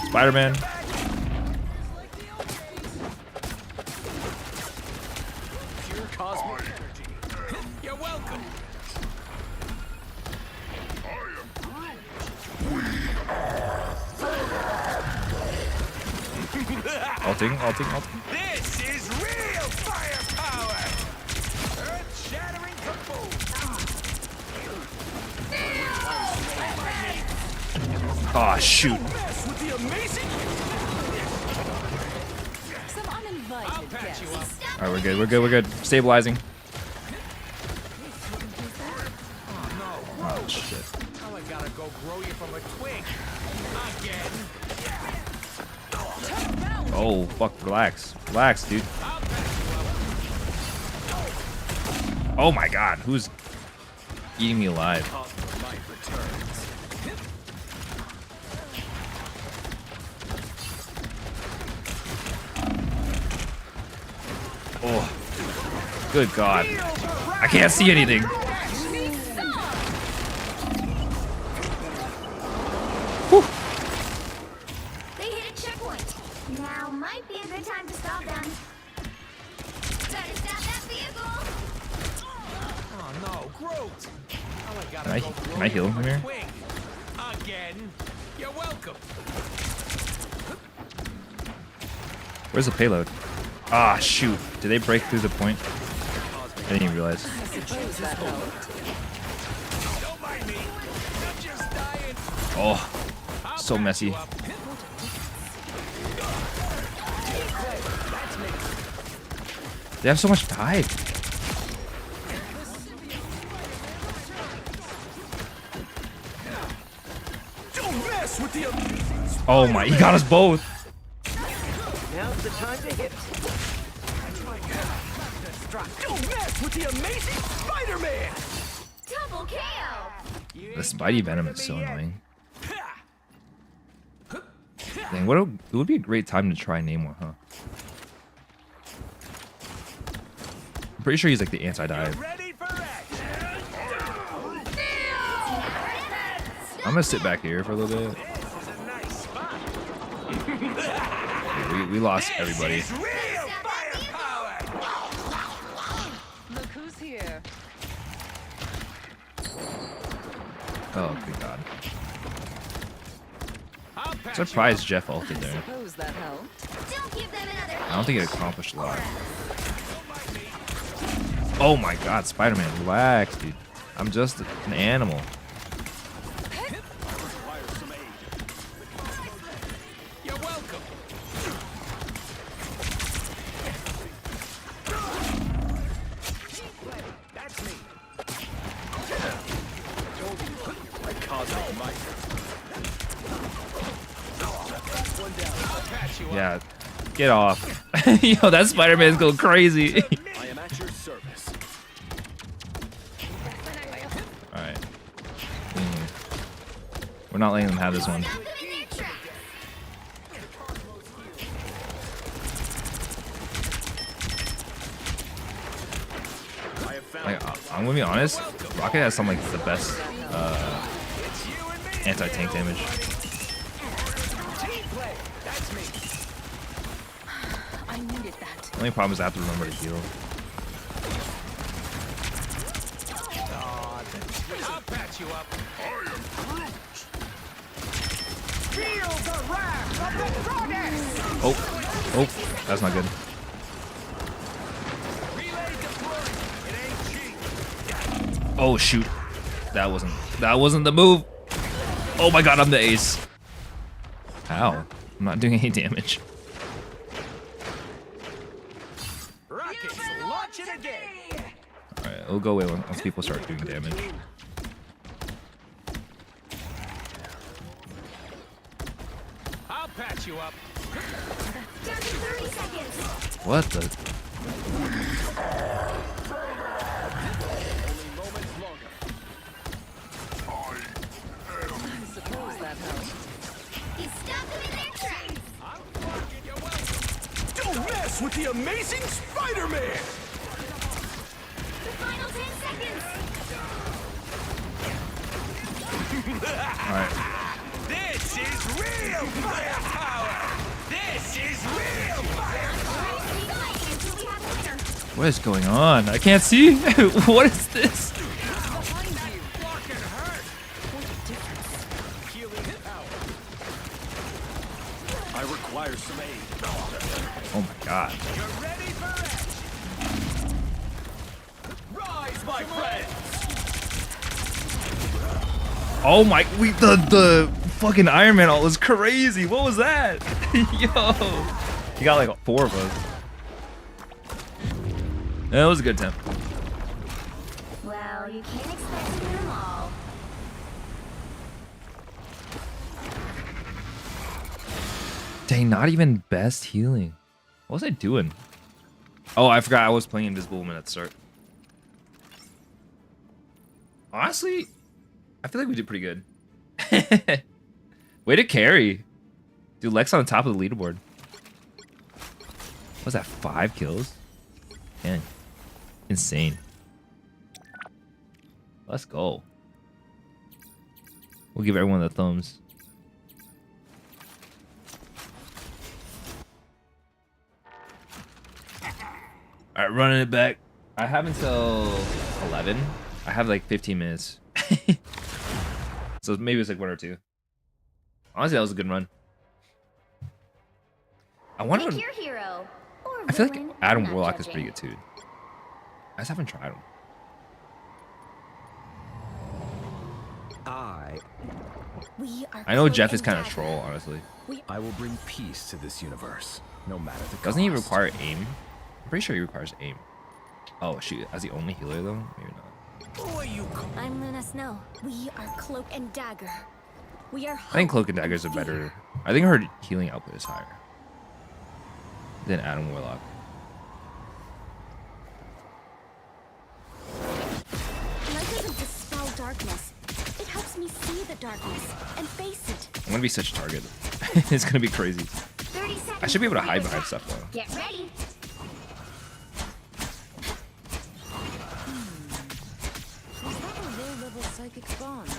Spider-Man. Pure cosmic energy. You're welcome. Ulting. This is real firepower. Earth-shattering kaboom. Oh shoot. Mess with the amazing. Some uninvited guests. Alright, we're good. Stabilizing. Oh shit. Now I gotta go grow you from a twig. Again. Oh fuck, relax, dude. Oh my god, who's eating me alive? Light returns. Oh, good god, I can't see anything. They hit a checkpoint. Now might be a good time to stop them. Better stop that vehicle. Oh no, Groot. Now I gotta Can I- go can grow I you heal him from a here? twig. Again. You're welcome. Where's the payload? Ah shoot, did they break through the point? I didn't even realize. I suppose that helped. Don't mind me. I'm just dying. Oh, I'll so patch messy. you up. They have so much dive. Don't mess with the. Oh my, he got us both. Now's the time to hit. Don't mess with the amazing Spider-Man. Double KO. The Spidey Venom is so annoying. Dang, it would be a great time to try Namor, huh? I'm pretty sure he's like the anti-dive. Ready for action. I'm gonna sit back here for a little bit. This is a nice spot. We lost everybody. This is real firepower. Look who's here. Oh, good god. I'll patch Surprised Jeff ulted I there. suppose that helped. Don't give them another. I don't think it accomplished a lot. Oh my god, Spider-Man, relax, dude. I'm just an animal. You're welcome. That's me. My cosmic might. One down. I'll patch you up. Yeah, get off. Yo, that Spider-Man's going crazy. I am at your service. Alright. We're not letting them have this one. Stop them in their tracks. I have found Like, I'm gonna be honest, Rocket has some like the best anti-tank damage. team play. That's me. I needed that. The only problem is I have to remember to heal. patch you up. I am Groot. Oh, that's not good. Oh shoot, that wasn't the move. Oh my god, I'm the ace. How? I'm not doing any damage. Rockets, launch it again. All right, it'll go away once people start doing damage. I'll patch you up. Down to 30 seconds. What the? I suppose that helped. You stop them in their tracks. Don't mess with the amazing Spider-Man. The final 10 seconds. All right. This is real firepower. This is real firepower. Keep fighting until we have a winner. What is going on? I can't see. What is this? Healing power. I require some aid. Oh my god. You're ready for action. Rise, my friends. Oh my, the fucking Iron Man ult was crazy. What was that? Yo, he got like 4 of us. That was a good attempt. Well, you can't expect to win them all. Dang, not even best healing. What was I doing? Oh, I forgot I was playing Invisible Woman at the start. Honestly, I feel like we did pretty good. Way to carry. Dude, Lex on top of the leaderboard. What was that, 5 kills? Man, insane. Let's go. We'll give everyone the thumbs. All right, running it back. I have until 11. I have like 15 minutes. So maybe it's like 1 or 2. Honestly, that was a good run. I wonder. Pick your hero. Or I feel like villain, Adam I'm not Warlock is judging. pretty good too. I just haven't tried him. I know Jeff is kind of troll, honestly. I will bring peace to this universe, no matter the cost. Doesn't he require aim? I'm pretty sure he requires aim. Oh shoot, as the only healer though? Maybe not. Who are you? I'm Luna Snow. We are Cloak and Dagger. We are. I think Cloak and Daggers are better. I think her healing output is higher than Adam Warlock. Light doesn't dispel darkness. It helps me see the darkness and face it. I'm gonna be such a target. It's gonna be crazy. 30 seconds. I should be able to hide behind stuff though. Get ready. Is that a low-level psychic bond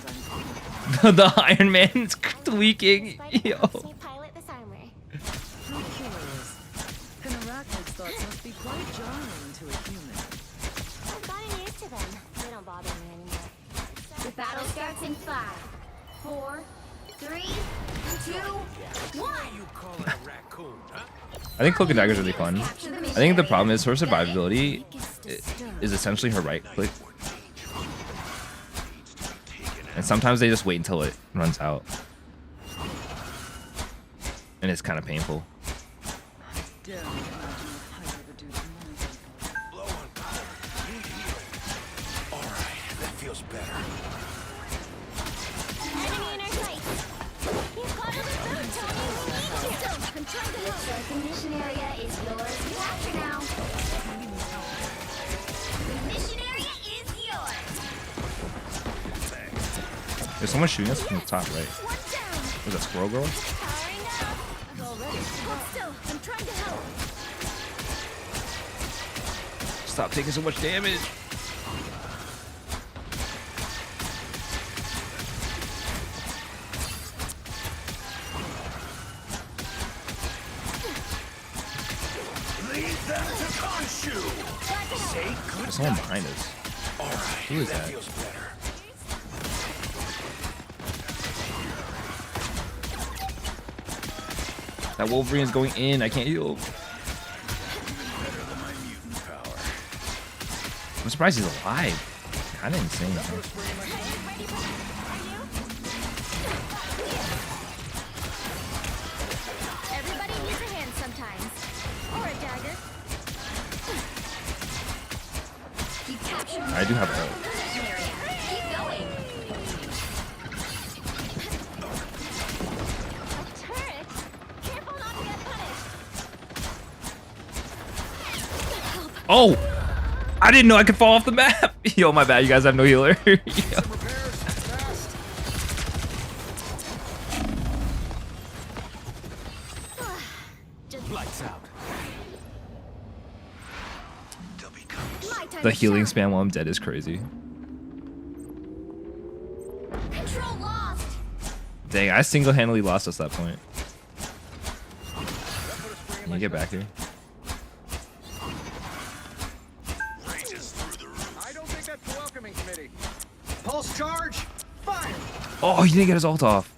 I'm The Iron Man's tweaking. Yo. Pilot this armor. How curious. An arachnid's thoughts must be quite jarring to a human. I've gotten used to them. They don't bother me anymore. The battle starts in 5, 4, 3, 2, 1. You call it a raccoon, huh? I think Cloak and Dagger is really fun. I think the problem is her survivability is essentially her right click. And sometimes they just wait until it runs out. And it's kind of painful. Don't imagine what I ever do to my people. Blow on power. All right, that feels better. Enemy in our sights. You've got us food, Tony. We need you. I'm trying to help. The mission area is yours to capture now. The mission area is yours. There's someone shooting us from the top right. One down. Was that Squirrel Girl? Powering up. Already. Hold still. I'm trying to help. Stop taking so much damage. Leave them to Khonshu. Say good. There's someone behind us. All right, Who is that? Feels better. That Wolverine's going in. I can't heal. I'm surprised he's alive. Kind of insane. Everybody needs a hand sometimes. Or a dagger. You captured I do have ult. Keep going. A turret? Careful not to get punished. Oh! I didn't know I could fall off the map. Yo, my bad. You guys have no healer. Yo. Lights out. My time The to healing shine. spam while I'm dead is crazy. Control lost. Dang, I single-handedly lost us that point. Can you get back here? I don't think that's a welcoming committee. Pulse charge. Fire. Oh, he didn't get his ult off.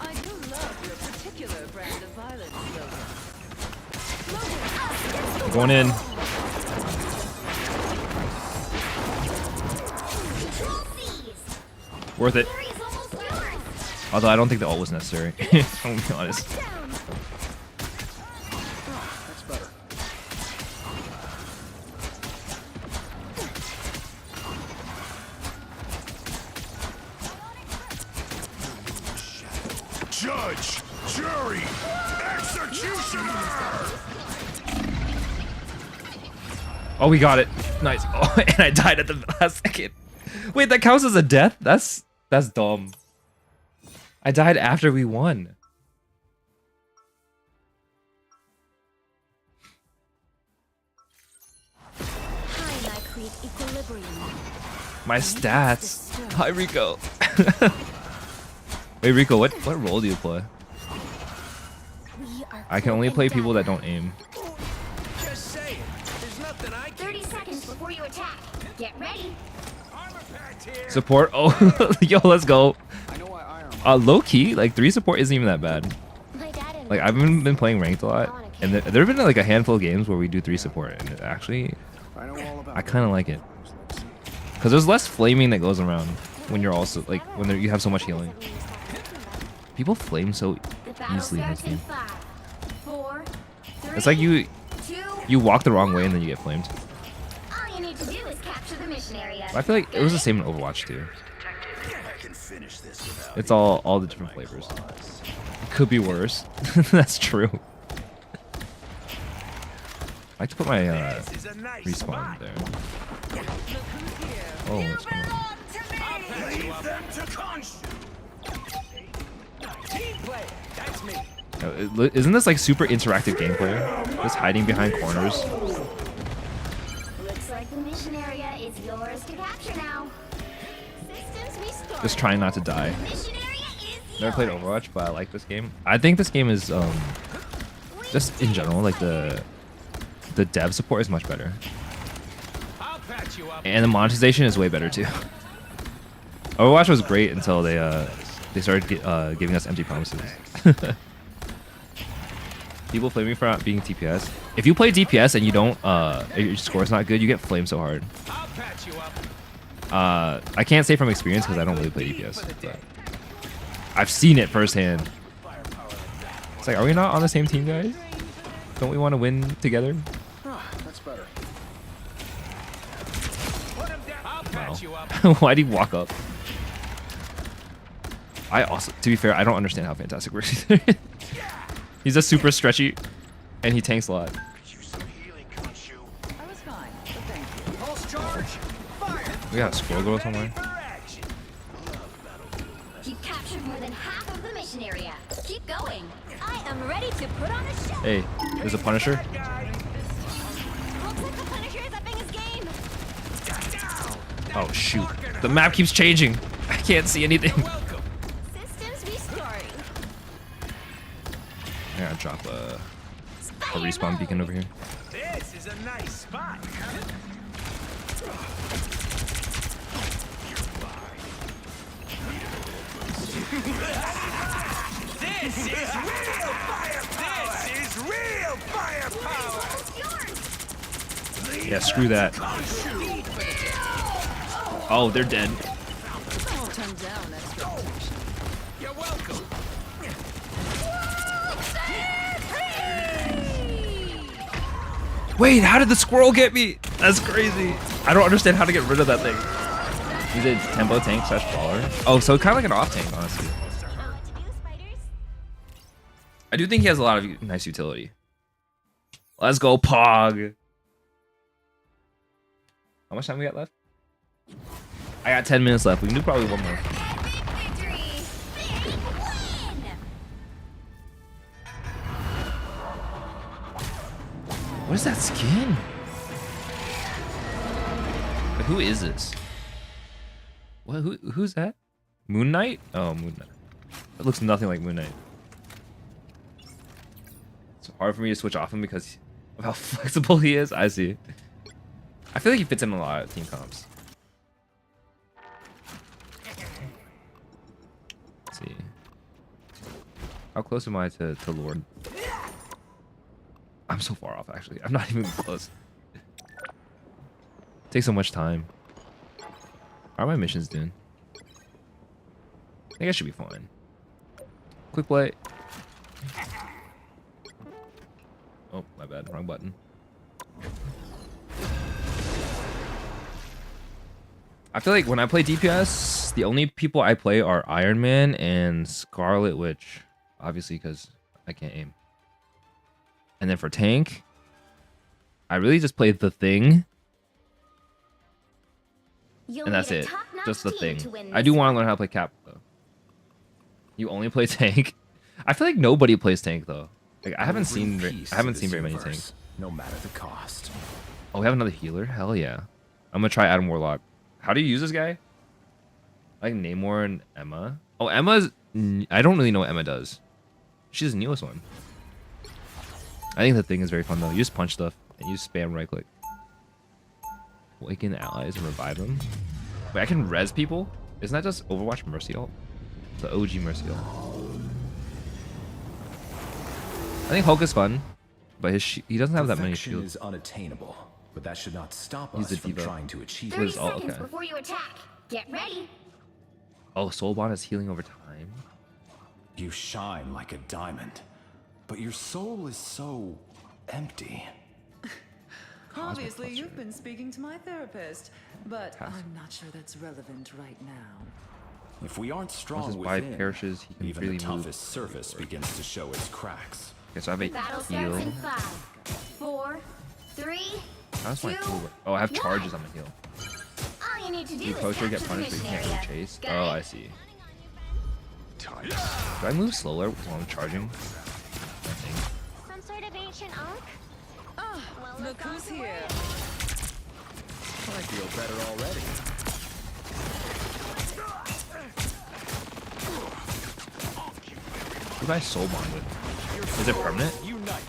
I do love your particular brand of violence, Logan. Going in. Control seize. Worth it. Victory is almost yours. Although I don't think the ult was necessary. I'm gonna be honest. Down. That's better. Judge, jury, executioner. Oh, we got it. Nice. Oh, and I died at the last second. Wait, that counts as a death? That's dumb. I died after we won. Time I create equilibrium. My stats. Hi, Rico. Wait, Rico, what role do you play? We are I can only play people that don't aim. Just say it. There's nothing I can 30 seconds before you attack. Get ready. Armor packed here. Support. Oh, yo, let's go. I know why iron. Low key, like 3 support isn't even that bad. My dad and Like I've been playing ranked a lot, and there have been like a handful of games where we do 3 support, and it actually, I know all about I kind of like it, because there's less flaming that goes around when you're also like when you have so much healing. People flame so the battle easily in this starts in game. 5, 4, 3, It's like 2. you walk the wrong way and then you get flamed. All you need to do is capture the mission area. I feel like it was the same in Overwatch too. I can finish this without It's all the different flavors. It could be worse. That's true. I like to put my This is a nice respawn spot. there. Look who's here. Oh, what's going on? Leave them to conscience. Team play. That's me. Isn't this like super interactive gameplay? Just hiding behind corners. Looks like the mission area is yours to capture now. Systems restored. Just trying not to die. Mission area is Never played Overwatch, but I like this game. I think this game is just in general, like the dev support is much better, I'll patch you up. and the monetization is way better too. Overwatch was great until they started giving us empty promises. People flame me for not being TPS. If you play DPS and you don't, your score's not good, you get flamed so hard. I'll patch you up. I can't say from experience because I don't really play DPS, but I've seen it firsthand. It's like, are we not on the same team, guys? Don't we want to win together? That's better. Put him down. I'll patch you up. Why'd he walk up? I also, to be fair, I don't understand how Fantastic works either. He's just super stretchy, and he tanks a lot. Use some healing, can't you? I was fine, but thank you. Pulse charge. Fire. We got a Squirrel Girl somewhere. For action. You've captured more than half of the mission area. Keep going. I am ready to put on a show. Hey, there's a Punisher. Looks like the Punisher is upping his game. Oh shoot, the map keeps changing. I can't see anything. Welcome. Systems restoring. drop a respawn beacon over here. This is a nice spot. This is real firepower. This is real firepower. Yeah, screw that. Oh, they're dead. I'll turn down expectation. You're welcome. Wait, how did the squirrel get me? That's crazy. I don't understand how to get rid of that thing. Is it tempo tank / brawler? Oh, so kind of like an off tank, honestly. I do think he has a lot of nice utility. Let's go, Pog. How much time we got left? I got 10 minutes left. We can do probably one more. What is that skin? Like, who is this? What? Who's that? Moon Knight? Oh, Moon Knight. It looks nothing like Moon Knight. It's hard for me to switch off him because of how flexible he is. I see. I feel like he fits in a lot of team comps. Let's see. How close am I to Lord? I'm so far off, actually. I'm not even close. Takes so much time. How are my missions doing? I think I should be fine. Quick play. Oh, my bad. Wrong button. I feel like when I play DPS, the only people I play are Iron Man and Scarlet Witch. Obviously, because I can't aim. And then for tank, I really just play the Thing. And that's it. Just the Thing. I do want to learn how to play Cap, though. You only play tank? I feel like nobody plays tank, though. Like, I haven't seen very many tanks. No matter the cost. Oh, we have another healer? Hell yeah. I'm gonna try Adam Warlock. How do you use this guy? Like Namor and Emma. Oh, Emma's... I don't really know what Emma does. She's the newest one. I think the Thing is very fun, though. You just punch stuff, and you just spam right-click. Awaken allies and revive them. Wait, I can res people? Isn't that just Overwatch Mercy ult? The OG Mercy ult. I think Hulk is fun, but he doesn't have that many Perfection shields. is unattainable, but that should not stop He's us a from diva. trying to achieve 30 it. Oh, seconds okay. before you attack. Get ready. Oh, Soulbond is healing over time. You shine like a diamond, but your soul is so empty. Obviously, you've been speaking to my therapist, but I'm not sure that's relevant right now. If we aren't Once strong his vibe within, perishes, he can even freely the move. toughest surface begins to show its cracks. Okay, so I have a Battle heal. starts in 5, 4, 3, How's my 2, heal work? Oh, I have charges on my heal. all you need to do You is poacher, get capture the punished, but you mission can't really area. chase. Got Oh, it? I see. Do I move slower while I'm charging? I think. Some sort of ancient ark? Ah, Well, look who's here. I feel better already. Who do I soul bond with? Is it permanent? Unite.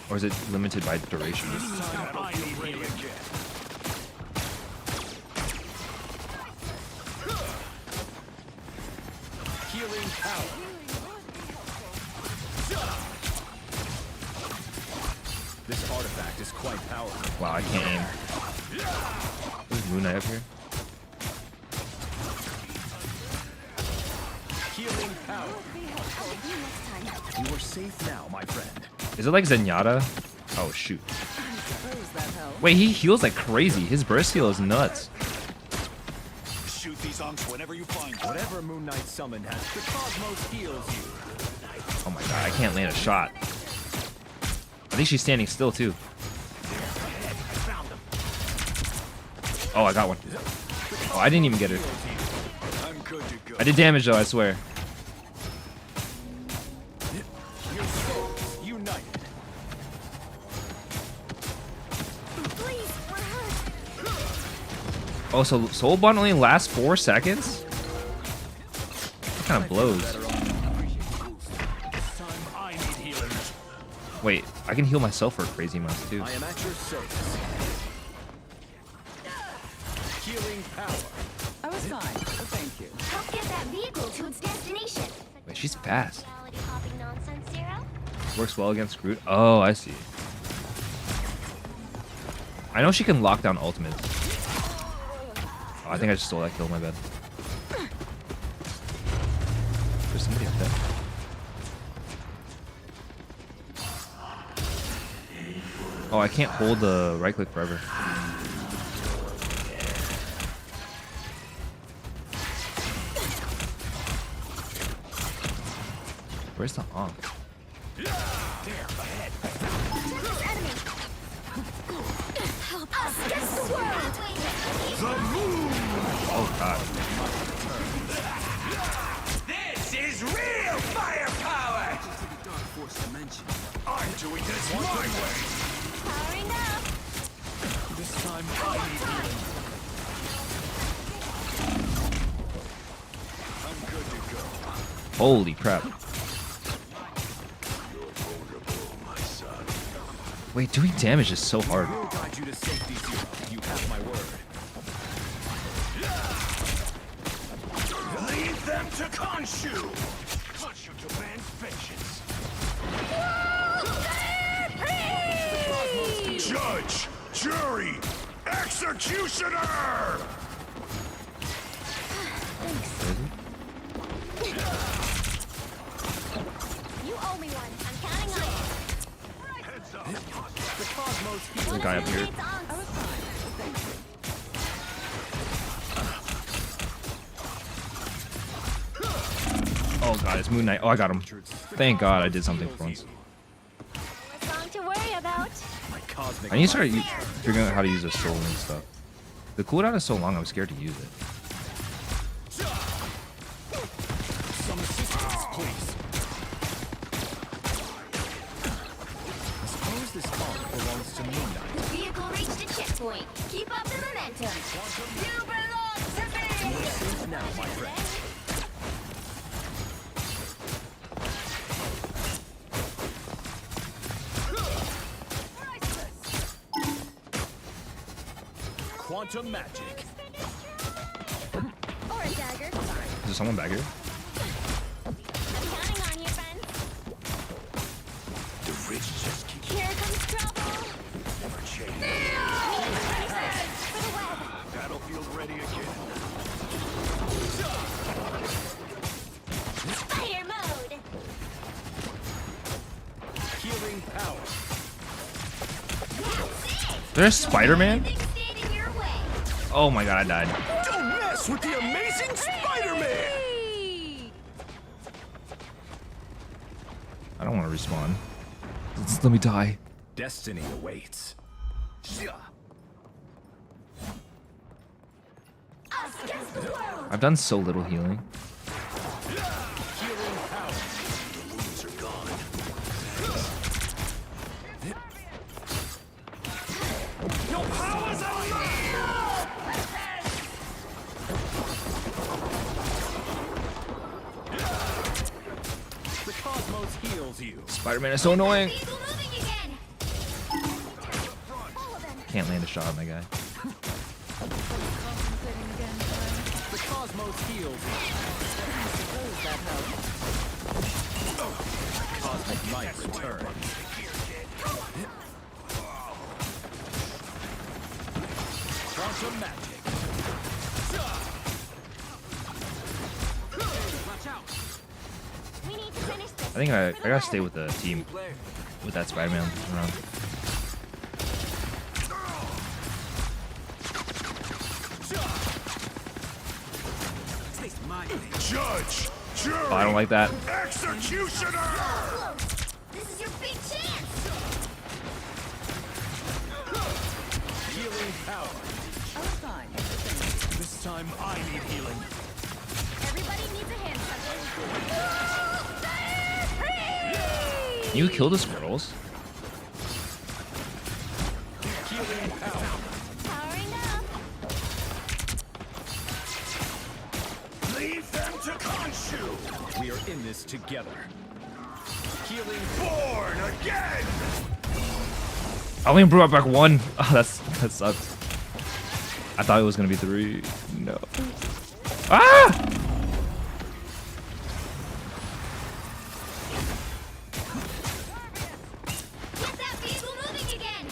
Or is it limited by duration? Healing power. This artifact is quite powerful. Wow, I can't aim. Is Moon Knight up here? Healing power. You are safe now, my friend. Is it like Zenyatta? Oh, shoot. Suppose that helps. Wait, he heals like crazy. His burst heal is nuts. Shoot these unks whenever you find them. Whatever Moon Knight summoned has the cosmos heals you. Oh my god, I can't land a shot. I think she's standing still too. Oh, I got one. Oh, I didn't even get her. I'm good to go. I did damage though, I swear. Your souls united. Please, we're hurt. Oh, so Soul Bond only lasts 4 seconds? That kind of blows. This time I need healing. Wait, I can heal myself for crazy amounts too. I am at your service. Healing power. I was fine, but thank you. Help get that vehicle to its destination. Wait, she's fast. Reality hopping nonsense, Zero? Works well against Groot. Oh, I see. I know she can lock down ultimates. Oh, I think I just stole that kill, my bad. There's somebody up there. Oh, I can't hold the right click forever. Where's the Ankh? Help us against the world! Oh god. This is real firepower! I'm doing this my way! Powering up! This time I need healing. I'm good to go. Holy crap. Wait, doing damage is so hard. We'll guide you to safety, Zero. You have my word. Lead them to Khonshu! Khonshu demands vengeance. Judge! Jury! Executioner! You owe me one. I'm counting on it. Heads up. The cosmos There's a guy up here. I was fine, but thank you. Oh god, it's Moon Knight. Oh, I got him. Thank god I did something for once. Less long to worry about. My cosmic I need to start figuring out how to use a soul and stuff. The cooldown is so long, I'm scared to use it. Some assistance, please. I suppose this arm belongs to Moon Knight. Vehicle reached a checkpoint. Keep up the momentum. You belong to me! Safe now, my friend. Quantum magic. Or a dagger. Is there someone back here? I'm counting on you, friend. The rich just keep Here comes trouble. never change. For the web. Battlefield ready again. Spider mode. Healing power. That's it. There's Spider-Man? Nothing stand in your way. Oh my god, I died. Don't mess with the amazing Spider-Man! I don't want to respawn. Let me die. Destiny awaits. Us against the world. I've done so little healing. Healing power. The wounds are gone. Your powers are the cosmos heals you. Spider-Man is so annoying. Vehicle moving again. All of them. Can't land a shot on that guy. Contemplating again, friend. The cosmos heals you. Suppose that helps. Cosmic might return. Quantum magic. We need to finish this. I think I gotta stay with the team with that Spider-Man around. Judge! Jury! Oh, I don't like that. Executioner! This is your big chance. Healing power. I was fine, but thank you. This time I need healing. Everybody needs a hand something. Can you kill the squirrels? Healing power. Powering up. Leave them to Khonshu! We are in this together. Healing born again. I only brought back 1. Oh, that sucks. I thought it was gonna be 3. No. Ah! Get that vehicle moving again!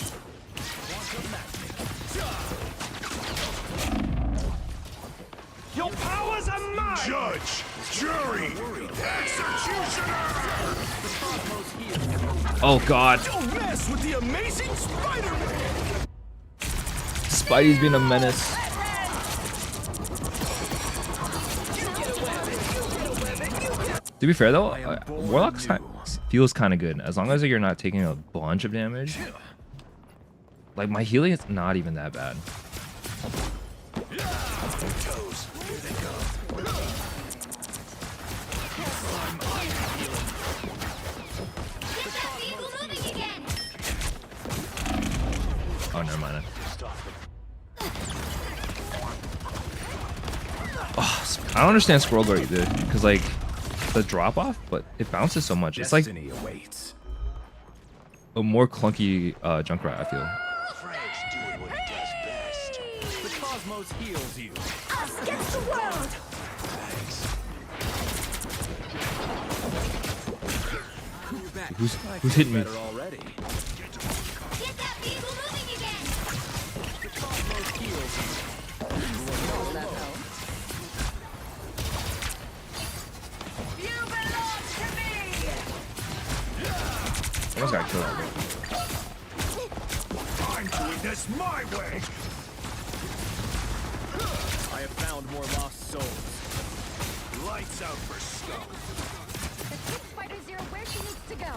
Your powers are mine. Judge, jury, executioner. Oh God. Don't mess with the amazing Spider-Man. Spidey's being a menace. To be fair though, Warlock feels kind of good as long as you're not taking a bunch of damage. Like my healing is not even that bad. Oh, never mind. Oh, I don't understand Scroll Guard, dude, because like the drop off, but it bounces so much. It's like awaits. a more clunky Junkrat, I feel. Frank's doing what he does best. The cosmos heals you. Us against the world! Who's hitting me? Already. Get that vehicle moving again! The cosmos heals you. You belong to me! Almost got killed out I'm doing this my way. I have found more lost souls. Lights out for scum. The Pit Spider Zero where she needs to go.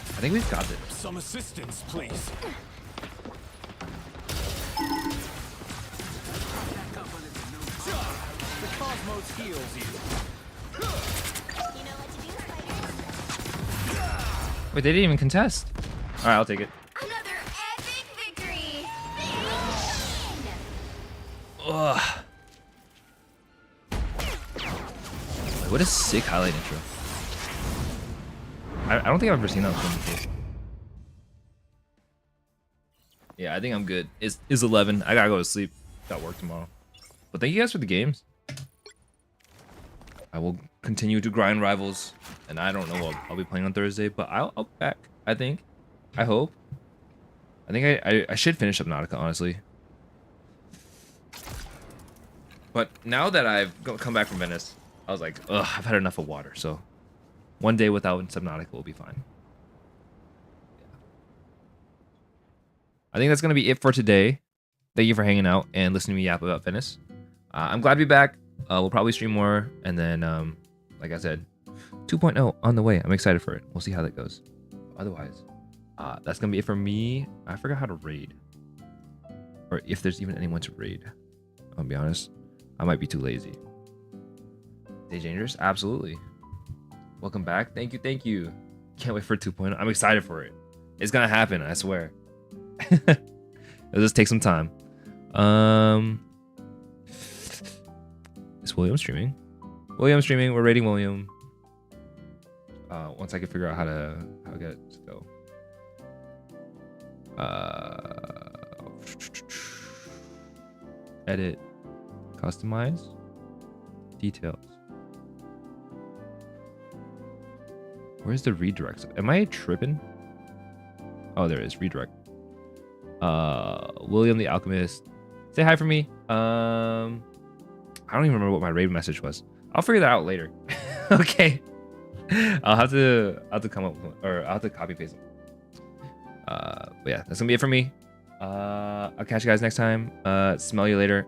I think we've got this. Some assistance, please. The cosmos heals you. You know what to do, Spiders? Wait, they didn't even contest. All right, I'll take it. Another epic victory! Ugh. Wait, what a sick highlight intro. I don't think I've ever seen that one before. Yeah, I think I'm good. It's 11. I gotta go to sleep. Got work tomorrow. But thank you guys for the games. I will continue to grind Rivals, and I don't know what I'll be playing on Thursday, but I'll be back. I think. I hope. I think I should finish Subnautica, honestly. But now that I've come back from Venice, I was like, ugh, I've had enough of water. So one day without Subnautica will be fine. I think that's going to be it for today. Thank you for hanging out and listening to me yap about Venice. I'm glad to be back. We'll probably stream more. And then, like I said, 2.0 on the way. I'm excited for it. We'll see how that goes. Otherwise, that's going to be it for me. I forgot how to raid. Or if there's even anyone to raid. I'll be honest. I might be too lazy. Stay dangerous? Absolutely. Welcome back. Thank you. Thank you. Can't wait for 2.0. I'm excited for it. It's going to happen. I swear. It'll just take some time. Is William streaming? William streaming. We're raiding William. Once I can figure out how to get it to go. Edit. Customize. Details. Where's the redirect? Am I tripping? Oh, there it is. Redirect. William the Alchemist. Say hi for me. I don't even remember what my raid message was. I'll figure that out later. Okay. I'll have to come up with, or I'll have to copy paste it. But yeah, that's gonna be it for me. I'll catch you guys next time. Smell you later.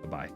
Bye-bye.